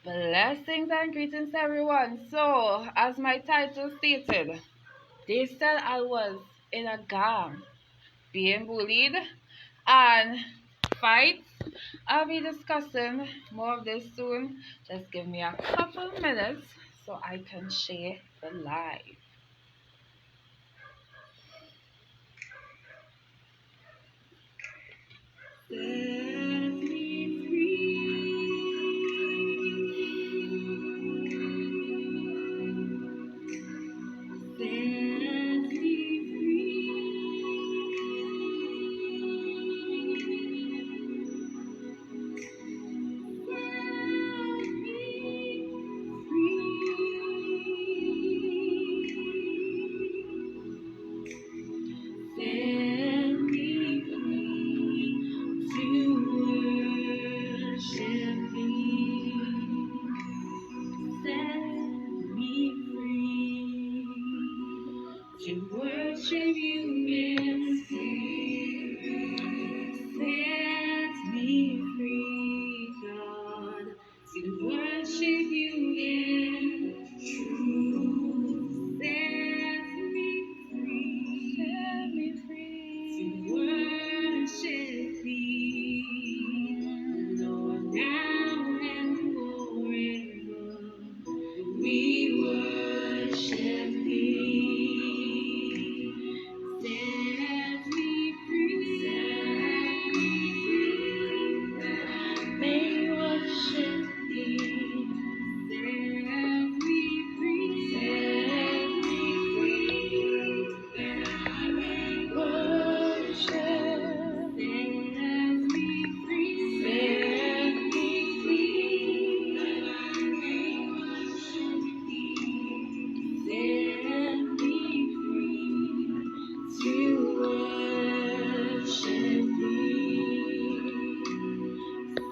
Blessings and greetings, everyone. So, as my title stated, they said I was in a gang being bullied and fights. I'll be discussing more of this soon. Just give me a couple minutes so I can share the live. To worship you in spirit, set me free, God. To worship you in truth, set me free. To worship thee, Lord, now and forever. We worship thee. Set me free. Set me free. That I may worship thee. Set me free. Set me free. That I may worship. Set me free. Set me free. That I may worship thee. Set me free to worship thee.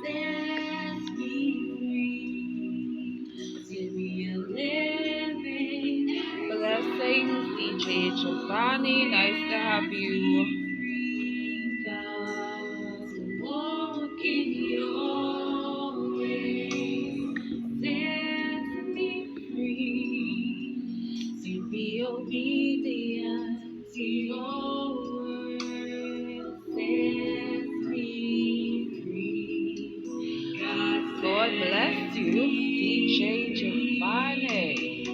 Set me free to be a living. Blessings, DJ Giovanni. Nice to have you. God, to walk in your way. Set me free to be obedient to your word. Set me free. God bless you, DJ Giovanni.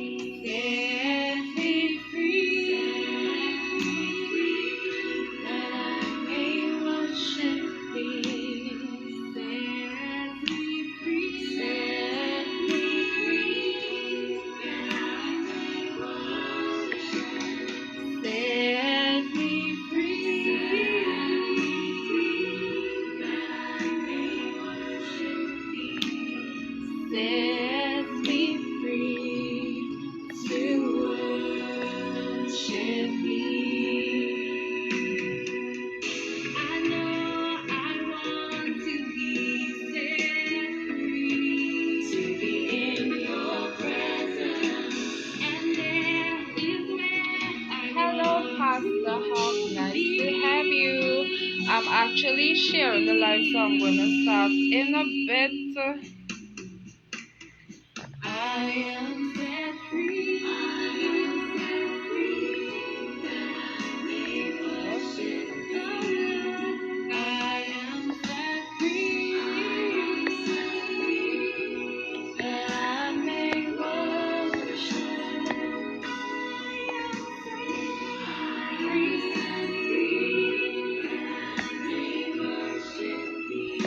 Set me free. Set me free. That I may worship thee. Set me free. Set me free. That I may worship. Set me free. Set me free. That I may worship thee. Set me free to worship thee. I know I want to be set free, to be in your presence, and there is where I Hello, Pastor Hawk. Nice to have you. I'm actually sharing the live, so I'm going to start in a bit. I am set free. I am set free. That I may worship the Lord. I am set free. I am set free. That I may worship. I am set free. That I may worship thee.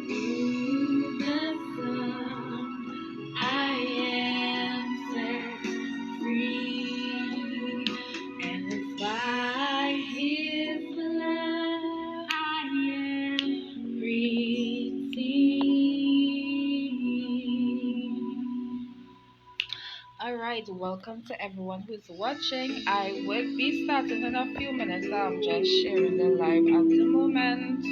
Through the sun. I am set free, and it's by His blood I am redeemed. All right, welcome to everyone who's watching. I will be starting in a few minutes. I'm just sharing the live at the moment.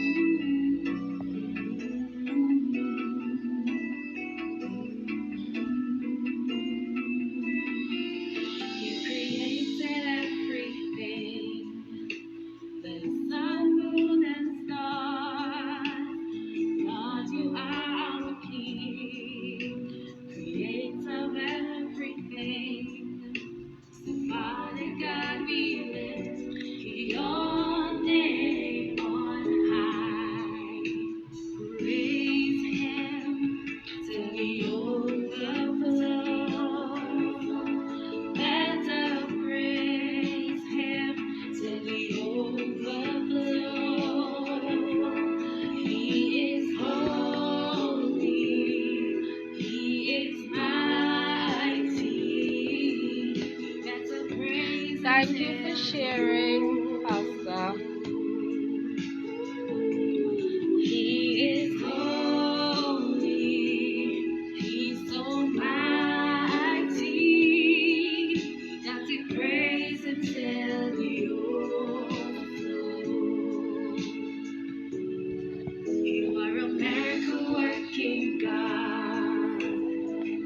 You created everything, the sun, moon, and stars. God, you are our King. Thank you for sharing, Pastor. He is holy. He's so mighty that we praise until the overflow. You are a miracle working God.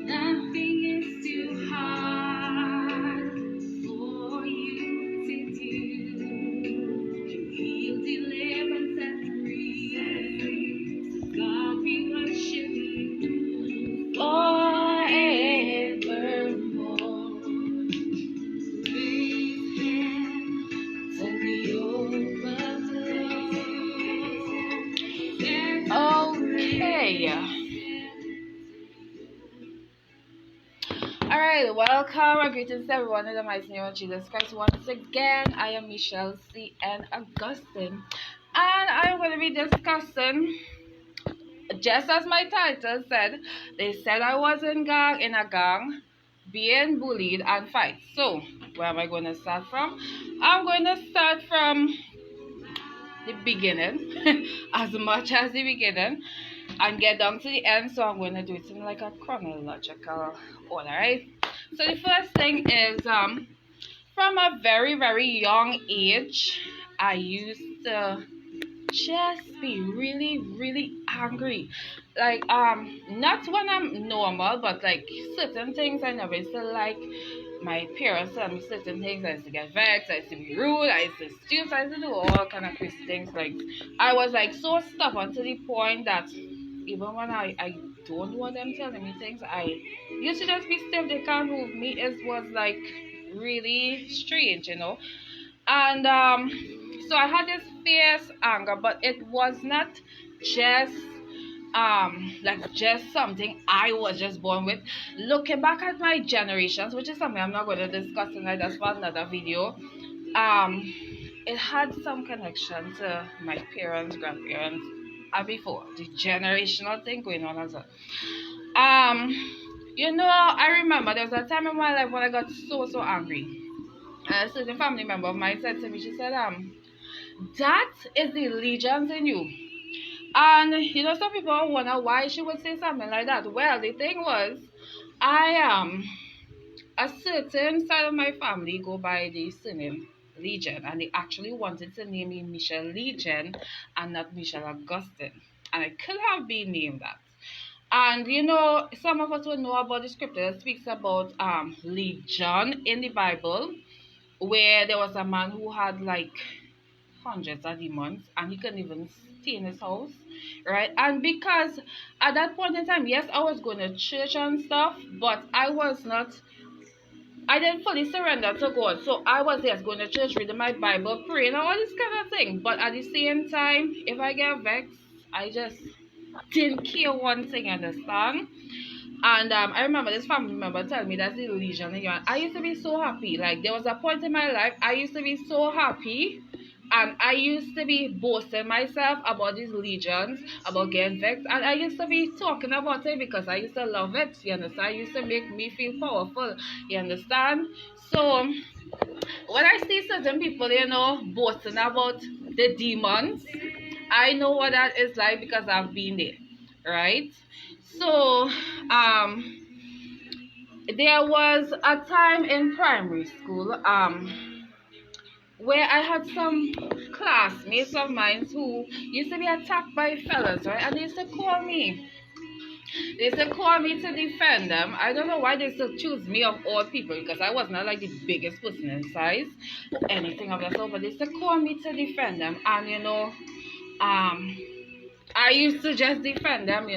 Nothing is too hard for you to do. You heal, deliver, and set free. God, we worship you forevermore. Praise Him till the overflow. Okay. Alright, welcome and greetings to everyone in the mighty name of Jesus Christ. Once again, I am Michelle C. and Augustine, and I'm going to be discussing, just as my title said, they said I was in a gang, being bullied and fight. So, where am I going to start from? I'm going to start from the beginning, as much as the beginning, and get down to the end. So I'm going to do it in like a chronological order, right? So the first thing is, from a very young age, I used to just be really angry, like not when I'm normal, but like certain things I never used to like. My parents tell me certain things, I used to get vexed, I used to be rude, I used to steal, I used to do all kind of crazy things. Like I was like so stubborn to the point that even when I don't want them telling me things, I used to just be stiff. They can't move me. It was like really strange, and so I had this fierce anger, but it was not just like just something I was just born with. Looking back at my generations, which is something I'm not going to discuss tonight, that's for another video, it had some connection to my parents, grandparents, and before the generational thing going on as well. I remember there was a time in my life when I got so angry. And a certain family member of mine said to me, she said, that is the allegiance in you. And some people wonder why she would say something like that. Well, the thing was, I am a certain side of my family go by the surname Legion, and they actually wanted to name me Michelle Legion and not Michelle Augustine, and I could have been named that. And some of us will know about the scripture that speaks about Legion in the Bible, where there was a man who had like hundreds of demons and he couldn't even stay in his house, right? And because at that point in time, yes, I was going to church and stuff, but I didn't fully surrender to God. So I was just going to church, reading my Bible, praying, all this kind of thing. But at the same time, if I get vexed, I just didn't care one thing, understand? And I remember this family member telling me that's the illusion in you. And I used to be so happy. Like there was a point in my life I used to be so happy, and I used to be boasting myself about these legions, about getting vexed, and I used to be talking about it because I used to love it. You understand? It used to make me feel powerful. You understand? So when I see certain people, boasting about the demons, I know what that is like because I've been there, right? So there was a time in primary school where I had some classmates of mine who used to be attacked by fellas, right? And they used to call me. They used to call me to defend them. I don't know why they still choose me of all people, because I was not like the biggest person in size or anything of that sort, but they used to call me to defend them. And I used to just defend them,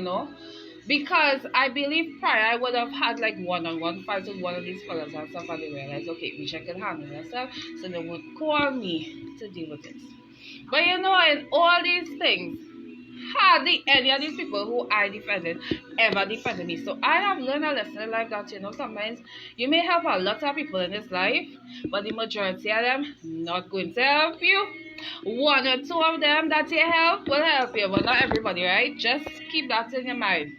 because I believe prior I would have had like one-on-one fights with one of these fellas and stuff, and they realized, okay, we could handle herself, so they would call me to deal with it. But in all these things, hardly any of these people who I defended ever defended me. So I have learned a lesson in life that sometimes you may help a lot of people in this life, but the majority of them not going to help you. One or two of them that you help will help you, but not everybody, right? Just keep that in your mind.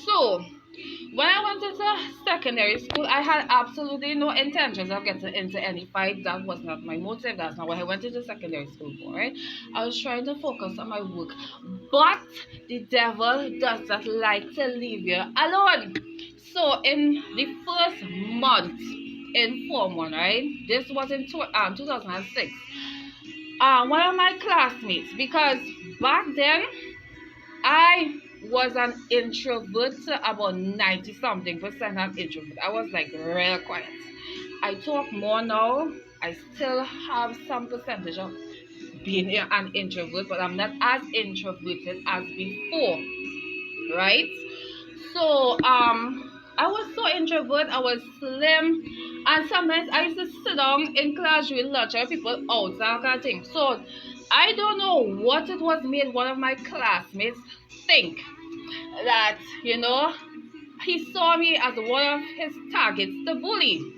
So When I went into secondary school, I had absolutely no intentions of getting into any fight. That was not my motive. That's not what I went into secondary school for, right? I was trying to focus on my work. But the devil does not like to leave you alone. So in the first month in Form 1, right? This was in 2006. One of my classmates, because back then I was an introvert, about 90 something percent an introvert. I was like real quiet. I talk more now. I still have some percentage of being an introvert, but I'm not as introverted as before, right? So I was so introvert, I was slim, and sometimes I used to sit down in class with lunch and people out that kind of thing. So I don't know what it was made one of my classmates think that, he saw me as one of his targets to bully.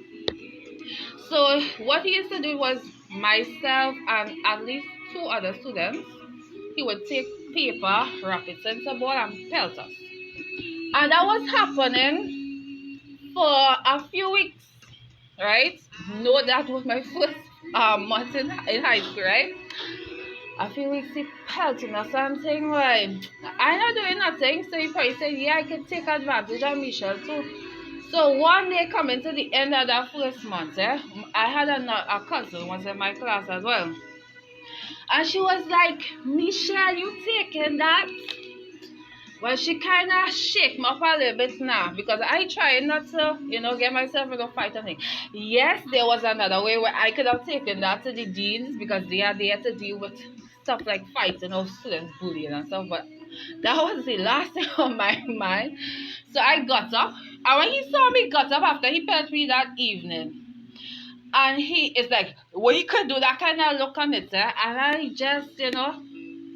So what he used to do was myself and at least two other students, he would take paper, wrap it into a ball and pelt us. And that was happening for a few weeks, right? No, that was my first month in high school, right? A few weeks he pelting us and saying, right, I'm not doing nothing. So he probably said, yeah, I could take advantage of Michelle too. So one day coming to the end of that first month, I had a cousin was in my class as well. And she was like, Michelle, you taking that? Well, she kind of shake me up a little bit now because I try not to, get myself in a fight and thing. Yes, there was another way where I could have taken that to the deans because they are there to deal with stuff like fighting or students bullying and stuff. But that was the last thing on my mind. So I got up. And when he saw me got up after he pelt me that evening, and he is like, well, you could do that kind of look on it, and I just,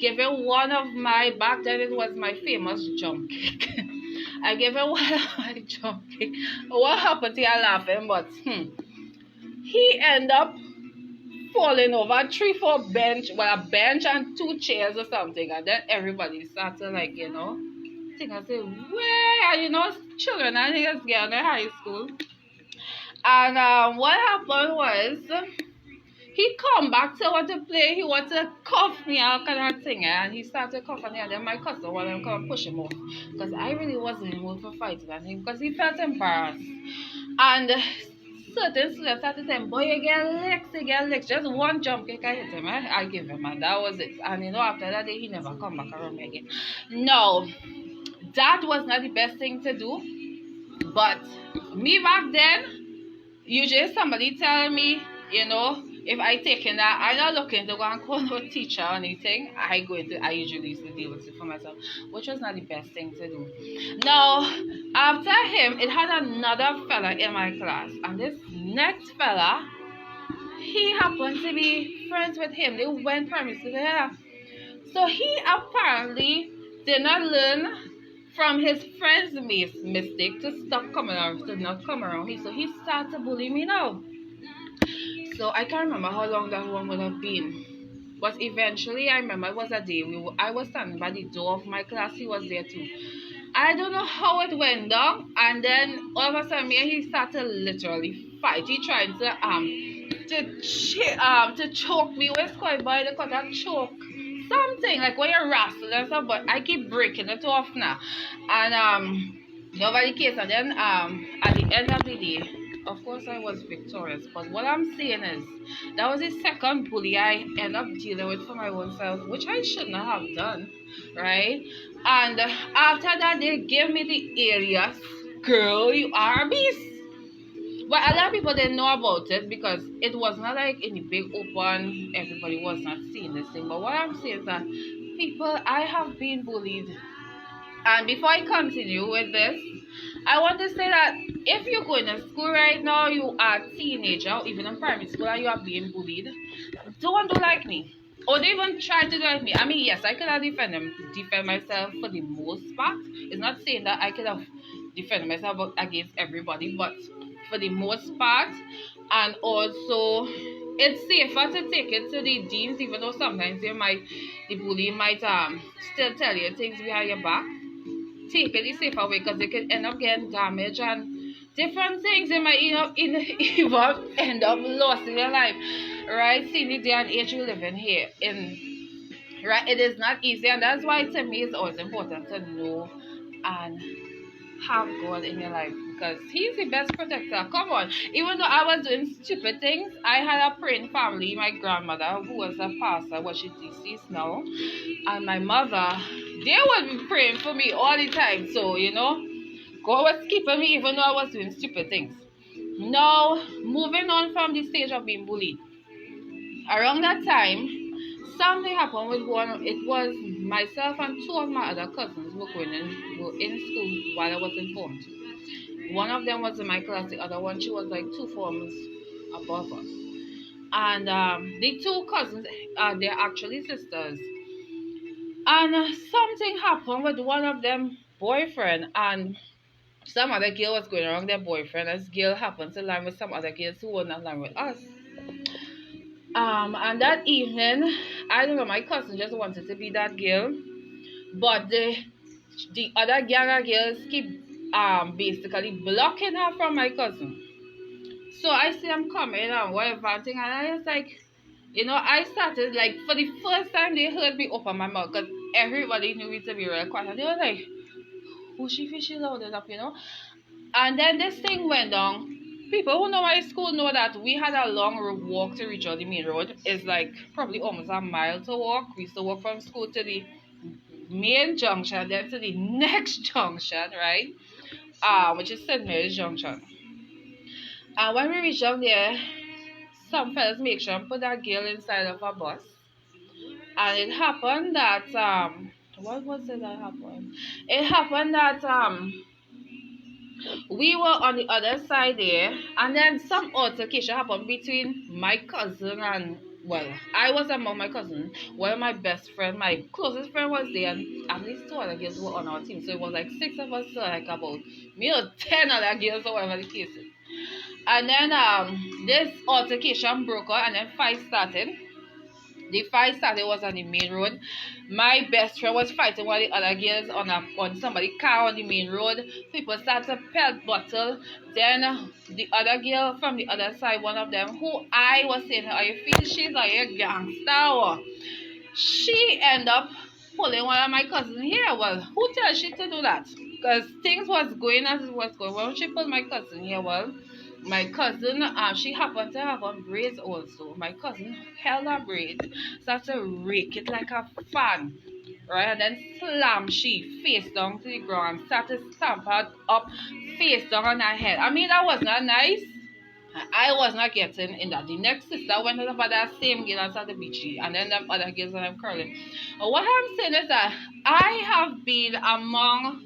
give him one of my, back then it was my famous jump kick. I gave him one of my jump kick. What happened to you laughing? But he ended up falling over 3-4 bench, well, a bench and 2 chairs or something, and then everybody started like, think I say, where, children, I think it's getting in high school. And what happened was, he come back to want to play, he want to cuff me out kind of thing, and he started cuffing me, and then my cousin wanted to come push him off, because I really wasn't in the mood for fighting at him, because he felt embarrassed. And certain students started saying, boy, you get licks, just one jump kick I hit him, I give him, and that was it. And after that day, he never come back around me again. No, that was not the best thing to do, but me back then, usually somebody tell me, if I take in that, I'm not looking to go and call no teacher or anything. I usually used to deal with it for myself, which was not the best thing to do. Now, after him, it had another fella in my class, and this next fella, he happened to be friends with him. They went primary school together. So he apparently did not learn from his friend's mistake to stop coming around, to not come around me. So he started to bully me now. So I can't remember how long that one would have been. But eventually, I remember it was a day I was standing by the door of my class. He was there too. I don't know how it went down. And then all of a sudden, he started to literally fight. He tried to choke me. What's called by the cut and choke. Something like when you're wrestling and stuff. But I keep breaking it off now. And over the case. And then at the end of the day, of course I was victorious, but what I'm saying is that was the second bully I ended up dealing with for my own self, which I shouldn't have done, right? And after that, they gave me the alias, girl, you are a beast. But a lot of people didn't know about it because it was not like in the big open, everybody was not seeing this thing. But what I'm saying is that I have been bullied. And before I continue with this, I want to say that if you're going to school right now, you are a teenager, or even in primary school, and you are being bullied, don't do like me. Or don't even try to do like me. I mean, yes, I could have defend myself for the most part. It's not saying that I could have defended myself against everybody, but for the most part. And also, it's safer to take it to the deans, even though sometimes the bully might still tell you things behind your back. take it the safer way because they could end up getting damaged and different things. They might even end up losing their life. Right? See the day and age you living here in, right? It is not easy, and that's why to me it's always important to know and have God in your life because He's the best protector. Come on, even though I was doing stupid things, I had a praying family. My grandmother, who was a pastor, what she's deceased now, and my mother, they would be praying for me all the time. So God was keeping me even though I was doing stupid things. Now, moving on from the stage of being bullied. Around that time, something happened with one. It was myself and two of my other cousins were in school while I was informed. One of them was in my class, the other one, she was like two forms above us. And the two cousins, they're actually sisters. And something happened with one of them boyfriend, and some other girl was going around their boyfriend. This girl happened to line with some other girls who were not line with us. And that evening, I don't know, my cousin just wanted to be that girl, but the other gang of girls keep basically blocking her from my cousin. So I see them coming and whatever thing, and I was like, I started like for the first time they heard me open my mouth because everybody knew me to be real quiet, and they were like, "Who she feel she loud enough?" And then this thing went down. People who know my school know that we had a long walk to reach out the main road. It's like probably almost a mile to walk. We used to walk from school to the main junction, then to the next junction, right? Which is St. Mary's Junction. And when we reached down there, some fellas make sure and put that girl inside of a bus. And it happened that what was it that happened? It happened that we were on the other side there, and then some altercation happened between my cousin and, well, I was among my cousin. One of my best friend, my closest friend was there, and at least two other girls were on our team. So it was like six of us, so like about me or 10 other girls or whatever the case is. And then this altercation broke out, and then fight started. The fight started was on the main road. My best friend was fighting one of the other girls on somebody's car on the main road. People started to pelt bottle. Then the other girl from the other side, one of them, who I was saying, "Are you feel she's like a gangster?" She ended up pulling one of my cousins here. Well, who tells she to do that? Because things was going as it was going. When she pulled my cousin here, well, my cousin, she happened to have on braids also. My cousin held her braids, started to rake it like a fan, right? And then slam she face down to the ground, started stamp her up face down on her head. I mean, that was not nice. I was not getting in that. The next sister went over that same girl and started beaching, and then them other girls and I'm curling. But what I'm saying is that I have been among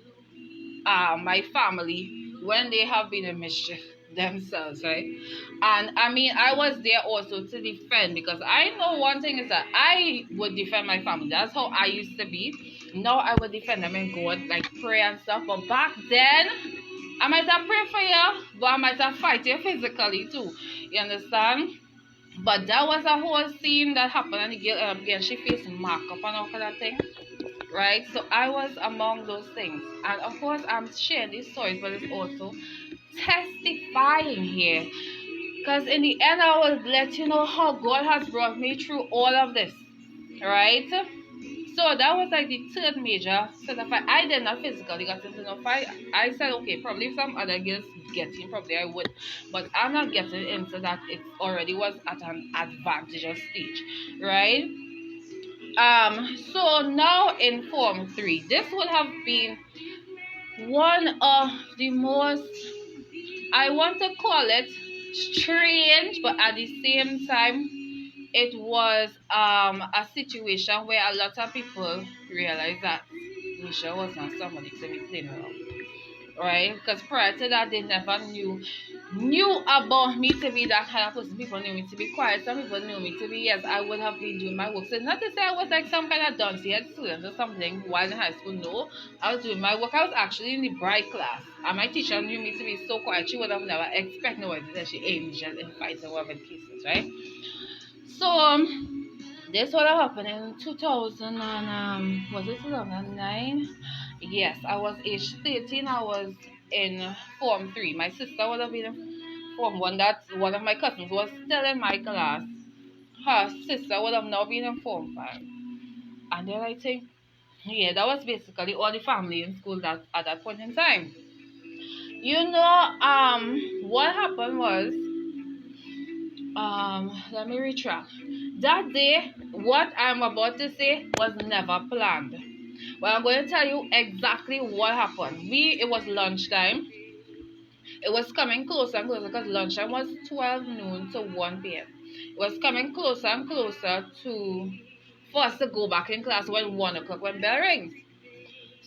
my family when they have been in mischief themselves, right? And I mean, I was there also to defend, because I know one thing is that I would defend my family. That's how I used to be. Now I would defend them in God, like pray and stuff. But back then, I might have prayed for you, but I might have fight you physically too. You understand? But that was a whole scene that happened, and the girl again, she faced mark up and all kind of thing. Right? So I was among those things. And of course, I'm sharing these stories, but it's also testifying here. Because in the end, I will let you know how God has brought me through all of this. Right? So that was like the third major set of fight. I did not physically get into no fight. I said, okay, probably if some other girls get in, probably I would. But I'm not getting into that. It already was at an advantageous stage. Right? So now in Form 3, this would have been one of the most, I want to call it strange, but at the same time, it was a situation where a lot of people realized that Nisha was not somebody to be playing around. Right? Because prior to that, they never knew about me to be that kind of person. People knew me to be quiet. Some people knew me to be, yes, I would have been doing my work. So not to say I was like some kind of dunce head student or something while in high school. No, I was doing my work. I was actually in the bright class. And my teacher knew me to be so quiet. She would have never expected nobody that she aimed just in fights or whatever the case is, right? So this would have happened in 2000 and was it 2009? Yes, I was age 13. I was in Form 3. My sister would have been in Form 1. That's one of my cousins was still in my class. Her sister would have now been in Form 5. And then I think, yeah, that was basically all the family in school that at that point in time. What happened was, let me retract. That day, what I'm about to say was never planned. Well, I'm going to tell you exactly what happened. It was lunchtime. It was coming closer and closer because lunchtime was 12 noon to 1 p.m. It was coming closer and closer to for us to go back in class when 1 o'clock when bell rings.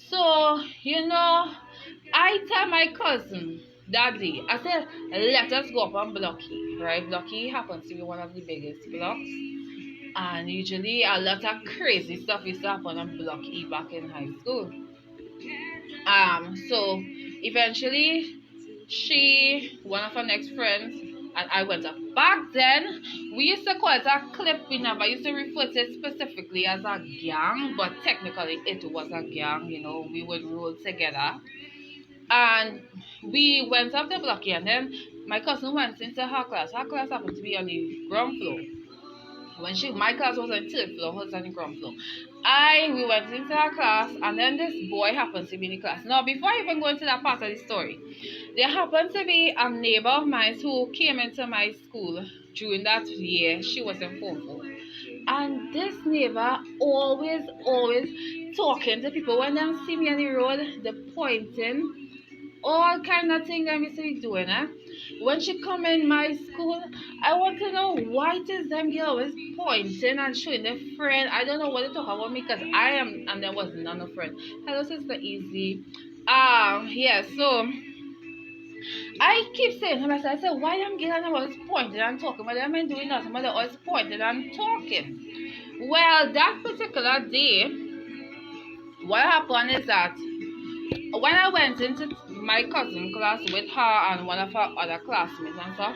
So, I tell my cousin that day, I said, let us go up on Blocky, right? Blocky happens to be one of the biggest blocks. And usually a lot of crazy stuff used to happen on Block E back in high school. So eventually one of her next friends, and I went up. Back then, we used to call it a clip. We never used to refer to it specifically as a gang, but technically it was a gang. We would roll together. And we went up the block here, and then my cousin went into her class. Her class happened to be on the ground floor. My class was on the third floor, hers on the ground floor. We went into our class, and then this boy happens to be in the class. Now, before I even go into that part of the story, there happened to be a neighbor of mine who came into my school during that year. She was in Form 4. And this neighbor always talking to people. When they see me on the road, they pointing, all kind of things I used to be doing. When she come in my school, I want to know why is them girl always pointing and showing their friend. I don't know what they talk about me because I am, and there was none of friend. Hello, sister Easy. Yeah, so I keep saying to myself, I said, why them girls always pointing and talking, but them ain't doing nothing, but they always pointing and talking. Well, that particular day, what happened is that when I went into my cousin class with her and one of her other classmates and stuff,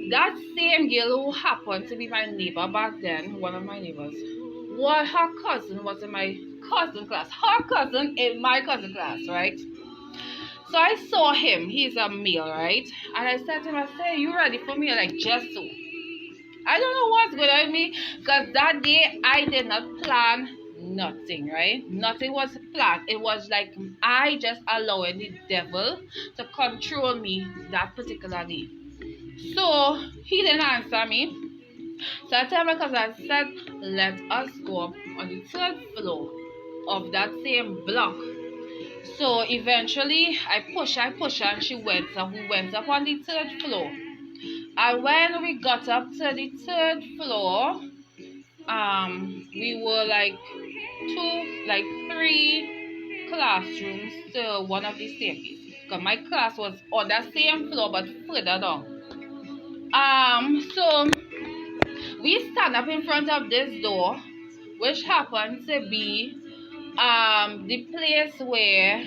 that same girl who happened to be my neighbor back then, one of my neighbors, her cousin was in my cousin class. Her cousin in my cousin class, right? So I saw him. He's a male, right? And I said to him, I said, you ready for me? Like, just so. I don't know what's going on with me because that day I did not plan nothing, right? Nothing was planned. It was like I just allowed the devil to control me that particular day. So he didn't answer me. So I told my cousin, I said, let us go up on the third floor of that same block. So eventually I push, and she went up. We went up on the third floor. And when we got up to the third floor, we were like three classrooms to one of the staircases. Because my class was on that same floor but further down. So we stand up in front of this door, which happened to be the place where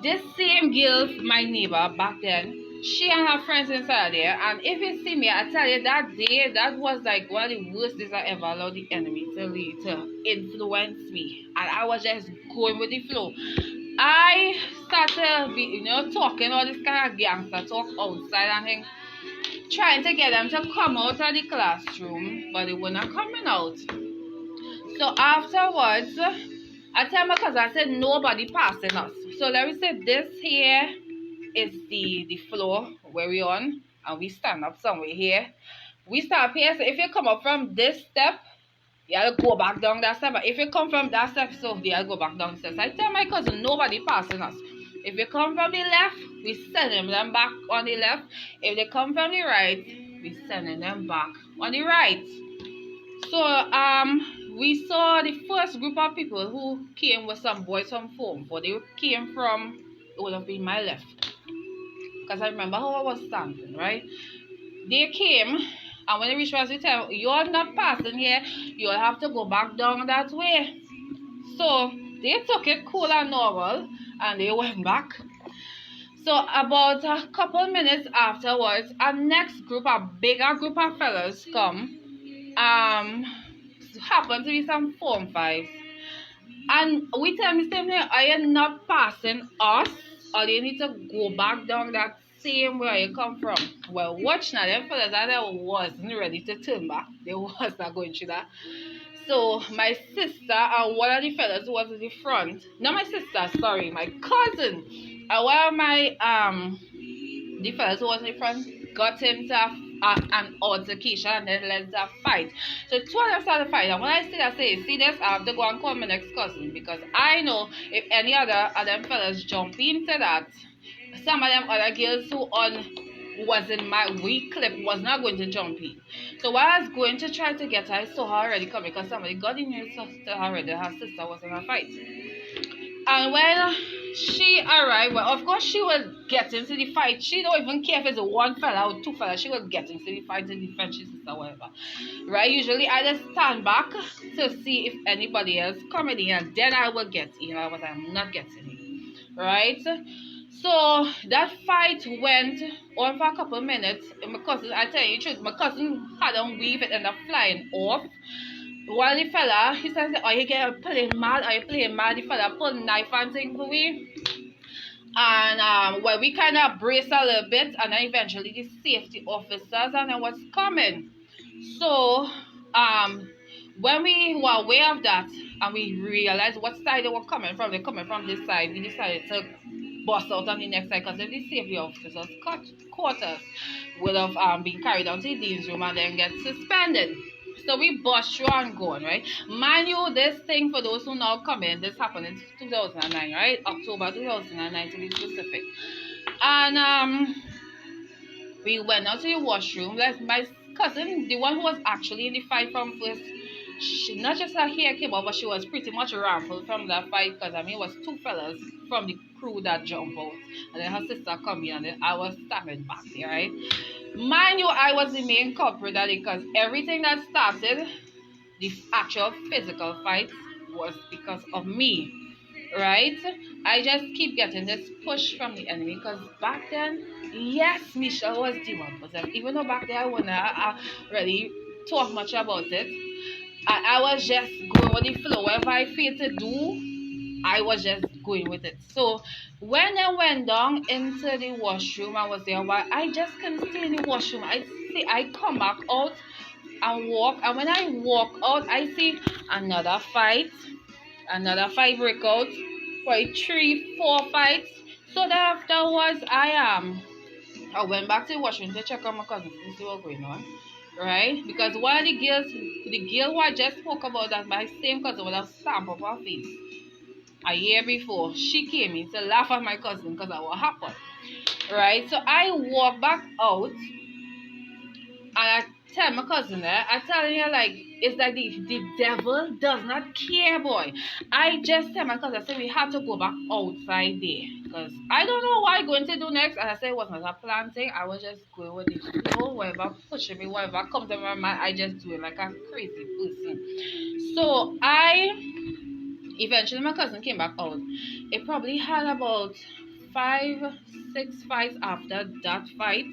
this same girl, my neighbor back then, she and her friends inside there. And if you see me, I tell you that day, that was like one of the worst days I ever allowed the enemy to influence me. And I was just going with the flow. I started be, talking all this kind of gangster talk outside and things, trying to get them to come out of the classroom, but they were not coming out. So afterwards, I tell my cousin, I said, nobody passing us. So let me say, this here is the floor where we on, and we stand up somewhere here. We start here, so if you come up from this step, you have to go back down that step. But if you come from that step, so you have to go back down the steps. I tell my cousin, nobody passing us. If you come from the left, we sending them back on the left. If they come from the right, we sending them back on the right. So we saw the first group of people who came with some boys from Form 4. They came from, it would have been my left, because I remember how I was standing, right? They came, and when they reached us, they tell you're not passing here, you'll have to go back down that way. So they took it cool and normal, and they went back. So about a couple minutes afterwards, a next group, a bigger group of fellas come. Happened to be some Form 5s. And we tell me same thing, are you not passing us? Or you need to go back down that same where you come from? Well, watch now, them fellas that they wasn't ready to turn back. They was not going through that. So my sister and one of the fellas who was in the front, not my sister, sorry, my cousin, and one of my the fellas who was in the front got into an altercation and then led to a fight. So two of them started fighting. And when I see that, I say, see this, I have to go and call my next cousin because I know if any other of them fellas jump into that, some of them other girls who was in my weak clip was not going to jump in. So while I was going to try to get her, I saw her already coming because somebody got in here to her already. Her sister was in a fight. And when she arrived, well, of course she will get into the fight. She don't even care if it's one fella or two fellas. She will get into the fight to defend her sister, whatever. Right? Usually I just stand back to see if anybody else coming in, and then I will get in. But I'm not getting in. Right? So that fight went on for a couple of minutes. And my cousin, I tell you the truth, my cousin had on weave it and flying off. While the fella, he says, are you playing mad? Are you playing mad? The fella pulled knife and thing for me. And well, we kind of braced a little bit, and then eventually the safety officers and then was coming. So when we were aware of that and we realized what side they were coming from, they're coming from this side, we decided to bust out on the next side because if the safety officers caught us, would have been carried down to the dean's room and then get suspended. So we bust through and going, right? Mind you, this thing, for those who now come in, this happened in 2009, right? October 2009 to be specific. And we went out to the washroom. Like my cousin, the one who was actually in the fight from first, she not just her hair came out, but she was pretty much raffled from that fight because I mean it was two fellas from the crew that jumped out. And then her sister come in and then I was standing back there, right? Mind you, I was the main culprit that because everything that started the actual physical fight was because of me, right? I just keep getting this push from the enemy because back then, yes, Michelle was demon possessed. Even though back then I wouldn't really talk much about it, I was just going with the flow. Whatever I feel to do, I was just going with it. So when I went down into the washroom, I was there, but I just couldn't stay in the washroom. I come back out and walk, and when I walk out, I see another fight break out, like 3-4 fights. So then afterwards, I went back to the washroom to check on my cousins to see what's going on. Right? Because one of the girl who I just spoke about that my same cousin would have stamped up her face a year before, she came in to laugh at my cousin because of what happened. Right? So I walk back out and I tell my cousin I tell her like it's like the devil does not care, boy. I just tell my cousin, I said we have to go back outside there because I don't know what I'm going to do next. And I said it was not a plan thing. I was just going with the flow, whatever pushing me, whatever comes to my mind, I just do it like a crazy person. So eventually my cousin came back out. It probably had about 5-6 fights after that fight.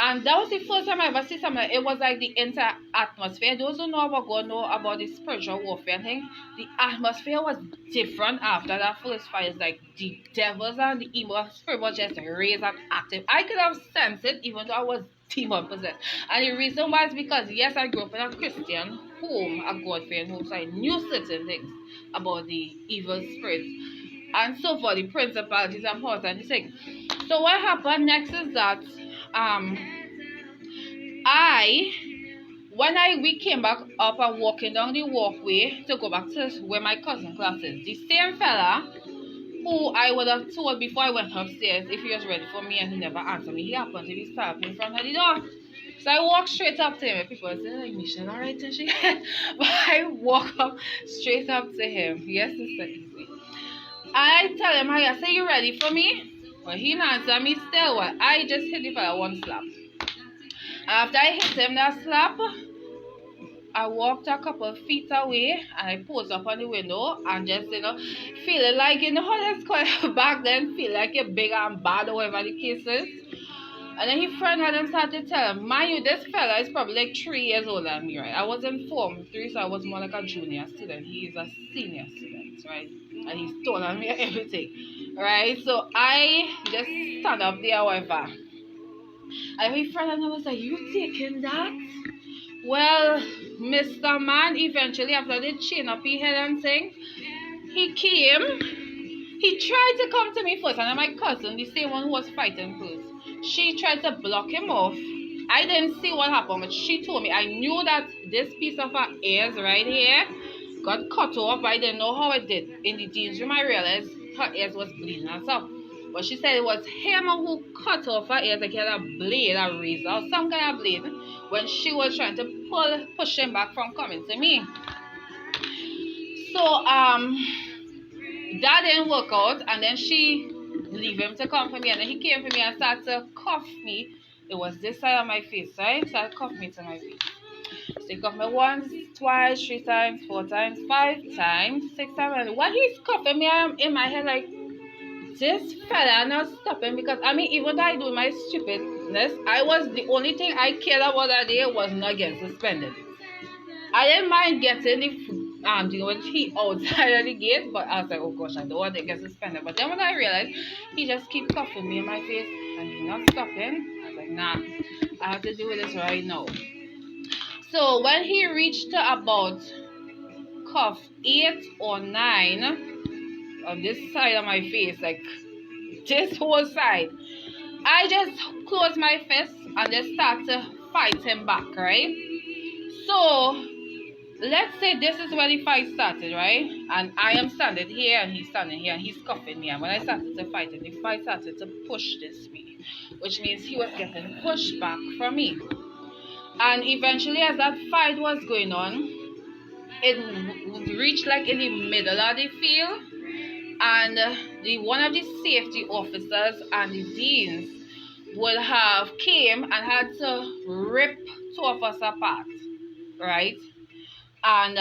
And that was the first time I ever see something. It was like the entire atmosphere. Those who know about God know about the spiritual warfare thing. The atmosphere was different after that first fight. It's like the devils and the evil spirit was just raised and active. I could have sensed it even though I was demon possessed. And the reason why is because yes, I grew up in a Christian home, a God-fearing home, so I knew certain things about the evil spirits and so for the principalities and powers and the things. So what happened next is that we came back up and walking down the walkway to go back to where my cousin class is. The same fella who I would have told before I went upstairs if he was ready for me and he never answered me. He happened to be stopping in front of the door. So I walked straight up to him. People say, like, Michelle, alright, is she? But I walk up straight up to him. Yes, Sister Easy. I tell him, I say, you ready for me? Well, he didn't answer me still. Well, I just hit the fella one slap. After I hit him that slap, I walked a couple of feet away and I posed up on the window and just, feeling like, how let's call it back then, feel like you're big and bad or whatever the case is. And then his friend had him started to tell him, mind you, this fella is probably like 3 years older than me, right? I was in Form 3, so I was more like a junior student. He is a senior student, right? And he's taller than me and everything, right? So I just stand up there, however. And his friend and I was like, you taking that? Well, Mr. Man, eventually after they chain up his head and thing, he came. He tried to come to me first, and then my cousin, the same one who was fighting first, she tried to block him off. I didn't see what happened, but she told me. I knew that this piece of her ears right here got cut off. I didn't know how it did. In the jeans room, I realized her ears was bleeding and stuff. But she said it was him who cut off her ears, like he had a blade, a razor, or some kind of blade, when she was trying to push him back from coming to me. So, that didn't work out, and then she leave him to come for me, and then he came for me and started to cuff me. It was this side of my face, right? Started cuff me to my face. So he cuffed me once, twice, 3 times, 4 times, 5 times, 6 times. And when he's cuffing me, I'm in my head like, this fella not stopping, because I mean, even though I do my stupidness, the only thing I cared about that day was not getting suspended. I didn't mind getting the he outside of the gate, but I was like, oh gosh, I don't want to get suspended. But then when I realized he just keep cuffing me in my face and he's not stopping, I was like, nah, I have to do this right now. So when he reached to about cuff 8 or 9 on this side of my face, like this whole side, I just closed my fist and just start to fight him back, right? So let's say this is where the fight started, right? And I am standing here and he's standing here and he's cuffing me. And when I started to fight him, the fight started to push this way, which means he was getting pushed back from me. And eventually, as that fight was going on, it reached like in the middle of the field, and one of the safety officers and the deans would have came and had to rip 2 of us apart, right? And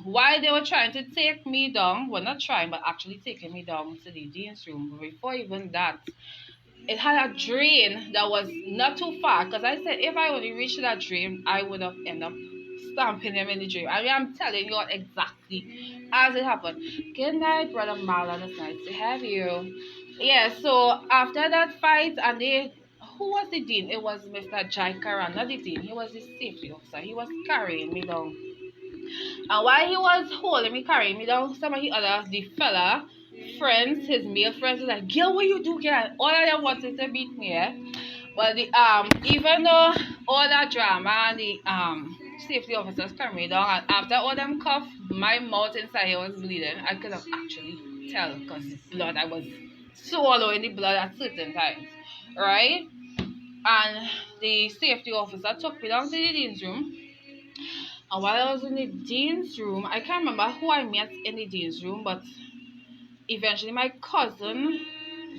while they were trying to take me down, well, not trying, but actually taking me down to the dean's room, before even that, it had a drain that was not too far. Because I said if I only reached that drain, I would have ended up stamping him in the drain. I mean, I'm telling you exactly as it happened. Good night, Brother Marlon. It's nice to have you. Yeah, so after that fight, and who was the dean? It was Mr. Jai Karan, not the dean. He was the safety officer. He was carrying me down. And while he was holding me, carrying me down, some of the fella friends, his male friends, was like, girl, what you do, girl? All of them wanted to beat me, eh? But even though all that drama and the safety officers carried me down, and after all them cough, my mouth inside here was bleeding. I could have actually tell because blood, I was swallowing the blood at certain times, right? And the safety officer took me down to the dean's room. And while I was in the dean's room, I can't remember who I met in the dean's room, but eventually my cousin,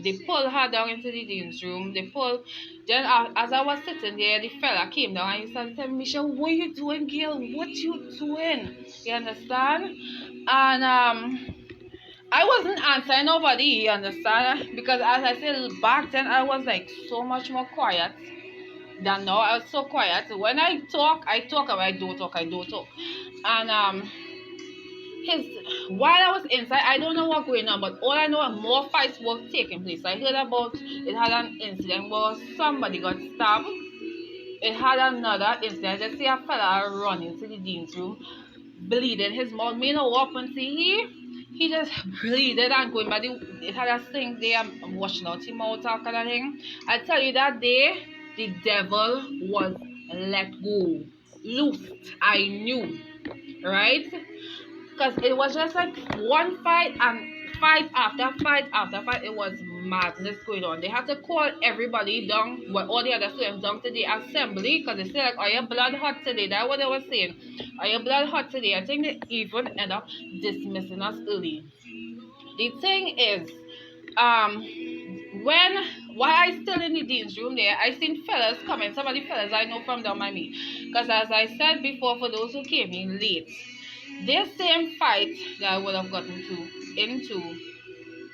they pulled her down into the dean's room. Then as I was sitting there, the fella came down and he started telling me, Michelle, what you doing, girl? What you doing? You understand? And I wasn't answering nobody, you understand? Because as I said back then, I was like so much more quiet than now. I was so quiet. When I talk, I talk. When I don't talk, I don't talk. And while I was inside, I don't know what's going on, but all I know, more fights were taking place. I heard about it had an incident where somebody got stabbed. It had another incident. I see a fella running to the dean's room, bleeding. His mouth, me know what happened. See, he just bleeded and going. But it had a thing there, I'm washing out his mouth, all kind of thing. I tell you, that day, the devil was let go, loosed. I knew, right? Because it was just like one fight and fight after fight after fight. It was madness going on. They had to call everybody down, well, all the other students down to the assembly, because they said like, are your blood hot today? That's what they were saying. Are your blood hot today? I think they even end up dismissing us early. The thing is, while I still in the dean's room there, I seen fellas coming. Some of the fellas I know from down by me. Because as I said before, for those who came in late, this same fight that I would have gotten into,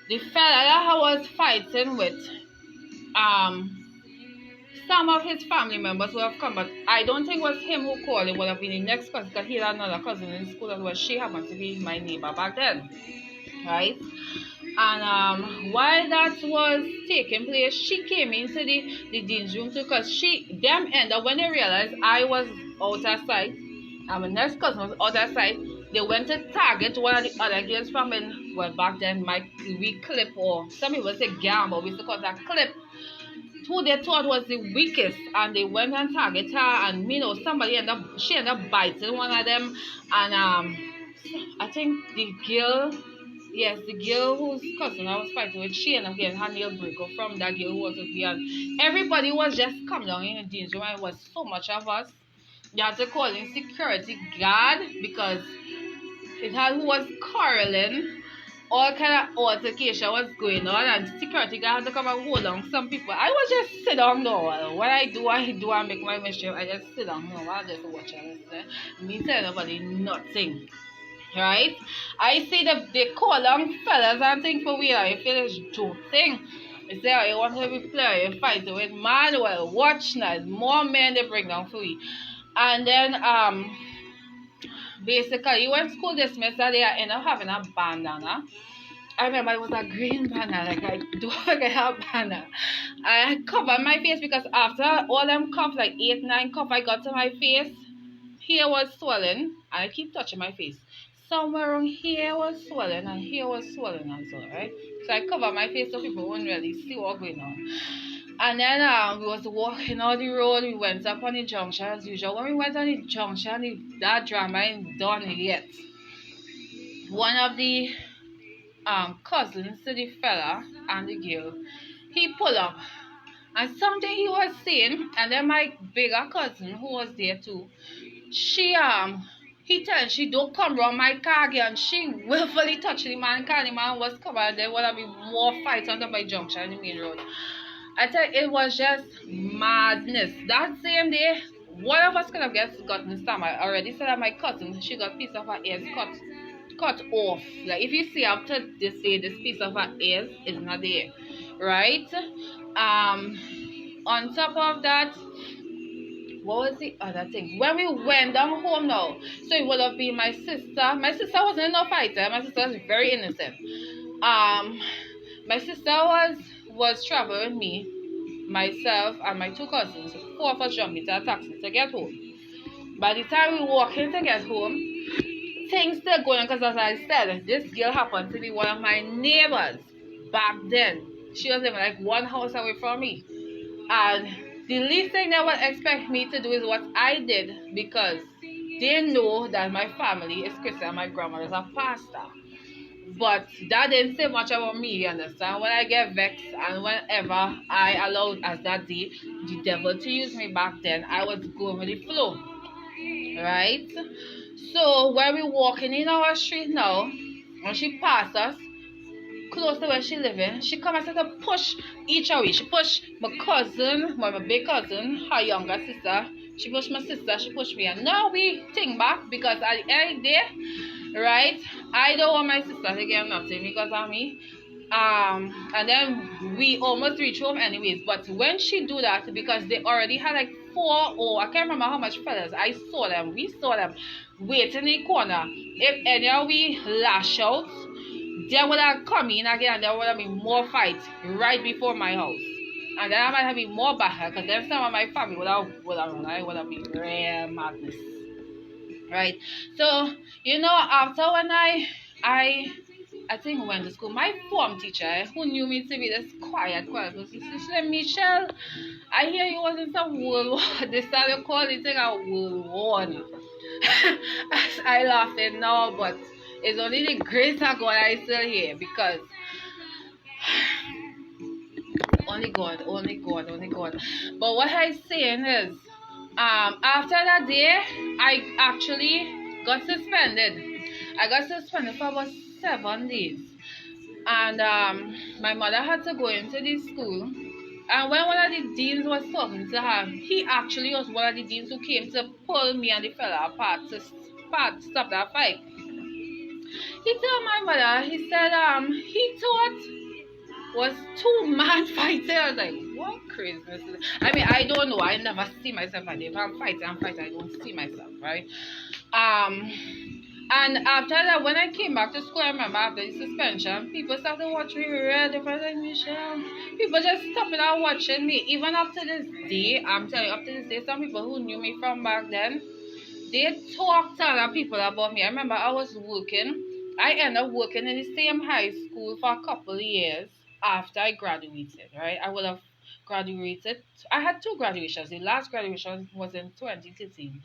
the fella that I was fighting with, some of his family members would have come, but I don't think it was him who called. It would have been the next cousin because he had another cousin in school as well. She happened to be my neighbor back then, right? And while that was taking place, she came into the dean's room too because them ended up when they realized I was out of sight and my next cousin was out of sight. They went to target one of the other girls from in, well, back then, we clip, or some people say gam, but we used to call that clip, who they thought was the weakest, and they went and target her, and she ended up biting one of them, and I think the girl, yes, the girl whose cousin I was fighting with, she ended up getting her nail break off from that girl who was with me, and everybody was just come down in the dean's room, and it was so much of us. You had to call in security guard because it had who was quarreling, all kind of altercation was going on, and security guard had to come and hold on some people. I was just sit down though. What I do, I make my mischief. I just sit down now. I just watch and listen. Me tell nobody nothing. Right? I see they call on fellas and things for we I feel it's joke thing. They say, oh, you want to be player, you fight with man, well, watch now. More men they bring down for you. And then basically when school dismissed that they end up having a bandana. I remember it was a green banner, like I do get a banner. I covered my face because after all them cuffs, like 8, 9 cuffs I got to my face, here was swollen, and I keep touching my face. Somewhere around here was swollen, and here was swollen as well, right? So I covered my face so people wouldn't really see what going on. And then we was walking on the road, we went up on the junction as usual. When we went on the junction, that drama ain't done yet. One of the cousins to the fella and the girl, he pulled up. And something he was saying, and then my bigger cousin who was there too, he telling she don't come round my car again. She willfully touched the man car. The man was covered, and there would be more fights on the by junction on the main road. I tell you, it was just madness. That same day, one of us could have gotten stammer. I already said that my cousin, she got a piece of her ears cut off. Like if you see up to this day, this piece of her ears is not there. Right? On top of that, what was the other thing? When we went down home now, so it would have been my sister. My sister wasn't in no fighter. My sister was very innocent. My sister was traveling with me, myself, and my 2 cousins. 4 of us jumped into a taxi to get home. By the time we walked in to get home, things still going on because as I said, this girl happened to be one of my neighbors back then. She was living like 1 house away from me. And the least thing they would expect me to do is what I did because they know that my family is Christian and my grandmother is a pastor. But that didn't say much about me, you understand? When I get vexed and whenever I allowed, as that day, the devil to use me back then, I was going with the flow. Right? So when we walking in our street now, when she passed us, close to where she living, she come and start to push each away. She pushed my cousin, my big cousin, her younger sister. She pushed my sister, she pushed me. And now we think back because at the end of the day, right, I don't want my sister to get nothing because of me. And then we almost reach home anyways. But when she do that, because they already had like 4 or I can't remember how much fellas, we saw them waiting in the corner. If any of we lash out, they would have come in again and there would have been more fights right before my house. And then I might have been more battle because then some of my family would have been real madness. Right? So, after when I think we went to school, my form teacher who knew me to be this quiet, she said, Michelle, I hear you was in some World War. They started calling it a World War. I laughing now, but it's only the grace of God I still here because only God. But what I'm saying is, after that day, I actually got suspended. I got suspended for about 7 days. And my mother had to go into the school. And when one of the deans was talking to her, he actually was one of the deans who came to pull me and the fella apart to stop that fight. He told my mother, he said, he thought was two man fighting. I was like, what craziness is this? I mean, I don't know. I never see myself like that. If I'm fighting, I don't see myself, right? Um, and after that, when I came back to school, I remember after the suspension, people started watching me real different. Like, Michelle, people just stopping and watching me. Even up to this day, I'm telling you, up to this day, some people who knew me from back then, they talk to other people about me. I remember I was working. I ended up working in the same high school for a couple of years after I graduated, right? I would have graduated. I had two graduations. The last graduation was in 2013.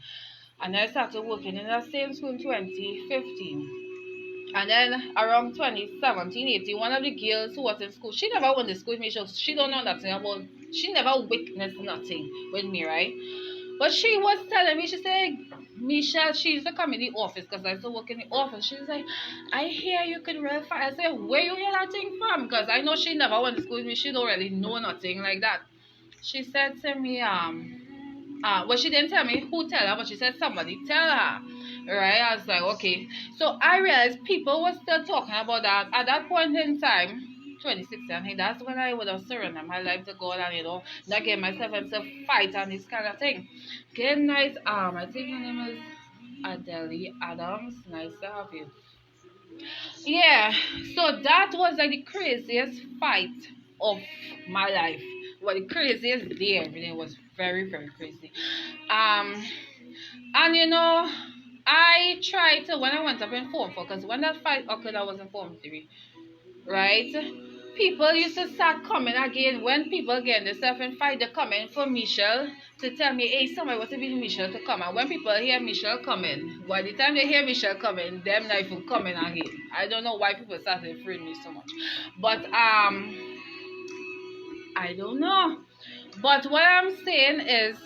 And I started working in that same school in 2015. And then around 2017, 18, one of the girls who was in school, she never went to school with me. She don't know nothing about, she never witnessed nothing with me, right? But she was telling me, she said, Michelle, she used to come in the office because I used to work in the office. She was like, I hear you can real fight. I said, where you hear that thing from? Because I know she never went to school with me. She don't really know nothing like that. She said to me, well, she didn't tell me who tell her, but she said somebody tell her. Right? I was like, okay. So I realized people were still talking about that at that point in time. 2016, I think that's when I would have surrendered my life to God and not get myself into fight and this kind of thing. Good night, I think her name is Adele Adams. Nice to have you. Yeah, so that was like the craziest fight of my life. Well, the craziest day, everything was very, very crazy. Um, and I tried to when I went up in Form 4, because when that fight occurred, I was in Form 3, right? People used to start coming again when people get themselves in fight. They coming for Michelle to tell me, hey, somebody wants to be Michelle to come. And when people hear Michelle coming, by the time they hear Michelle coming, them knife will coming again. I don't know why people started afraid me so much, but I don't know. But what I'm saying is,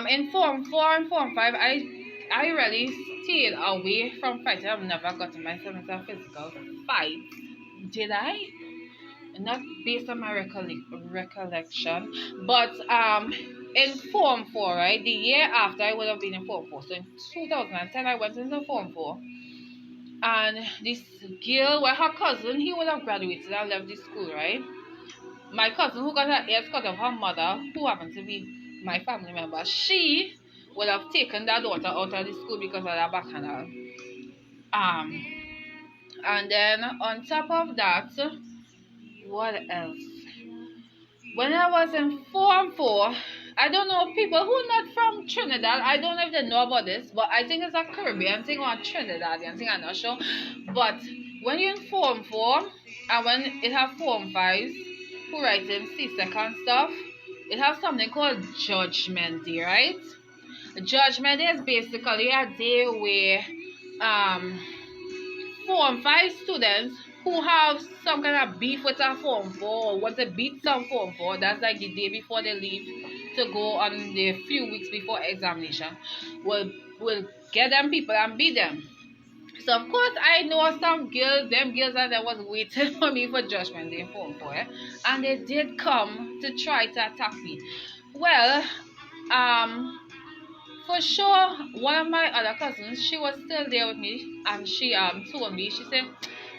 in Form 4 and Form 5, I really stayed away from fighting. I've never gotten myself into a physical fight. Did I? Not based on my recollection, but in Form 4, right? The year after I would have been in Form 4. So in 2010, I went into Form 4, and this girl, well, her cousin, he would have graduated and left the school, right? My cousin, who got her ears cut off her mother, who happened to be my family member, she would have taken that daughter out of the school because of that bacchanal. Um, and then on top of that, what else? When I was in Form 4, I don't know, people who not from Trinidad, I don't know if they know about this, but I think it's a Caribbean thing or a Trinidadian thing, I'm not sure. But when you're in Form 4, and when it have Form 5s, who write in C-Sec and stuff, it has something called Judgment Day, right? Judgment Day is basically a day where um Form 5 students who have some kind of beef with a Form 4 or want to beat some Form 4, that's like the day before they leave to go on the few weeks before examination, will get them people and beat them. So of course I know some girls, them girls that was waiting for me for Judgment Day in Form 4, and they did come to try to attack me. Well, um for sure, one of my other cousins, she was still there with me, and she told me, she said,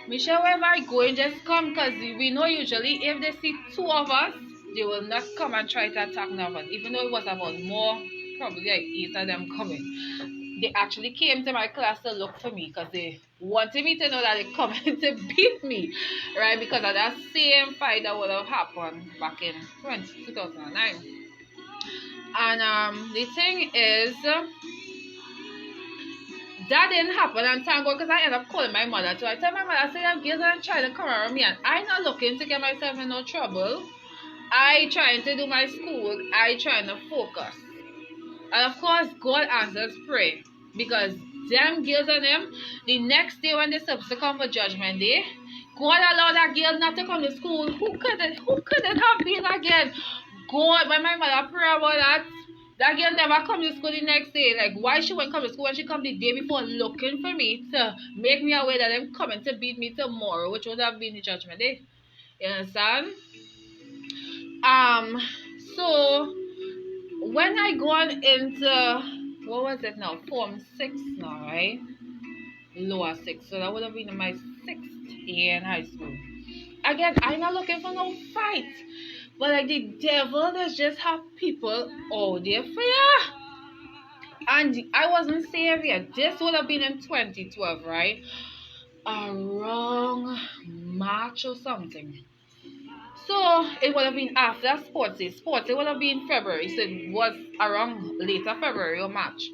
Michelle, wherever I go, just come, because we know usually if they see two of us, they will not come and try to attack none of us, even though it was about more, probably like 8 of them coming. They actually came to my class to look for me because they wanted me to know that they're coming to beat me, right? Because of that same fight that would have happened back in 2009. And the thing is, that didn't happen, and thank God, because I ended up calling my mother too. I tell my mother, I said, I'm girls and trying to come around me, and I'm not looking to get myself in no trouble. I trying to do my school, I trying to focus. And of course, God answers prayer. Because them girls and them, the next day when they're supposed to come for Judgment Day, God allowed that girl not to come to school. Who could it have been again? God, when my mother pray about that girl never come to school the next day. Like, why she won't come to school when she come the day before looking for me to make me aware that them coming to beat me tomorrow, which would have been the Judgment Day. You understand? So when I gone into, what was it now? Form 6 now, right? Lower 6. So that would have been my 6th year in high school. again, I'm not looking for no fight. But like the devil does just have people out there for ya. And I wasn't saved yet. This would have been in 2012, right? Around March or something. So it would have been after sports day. Sports day would have been February. So it was around later February or March.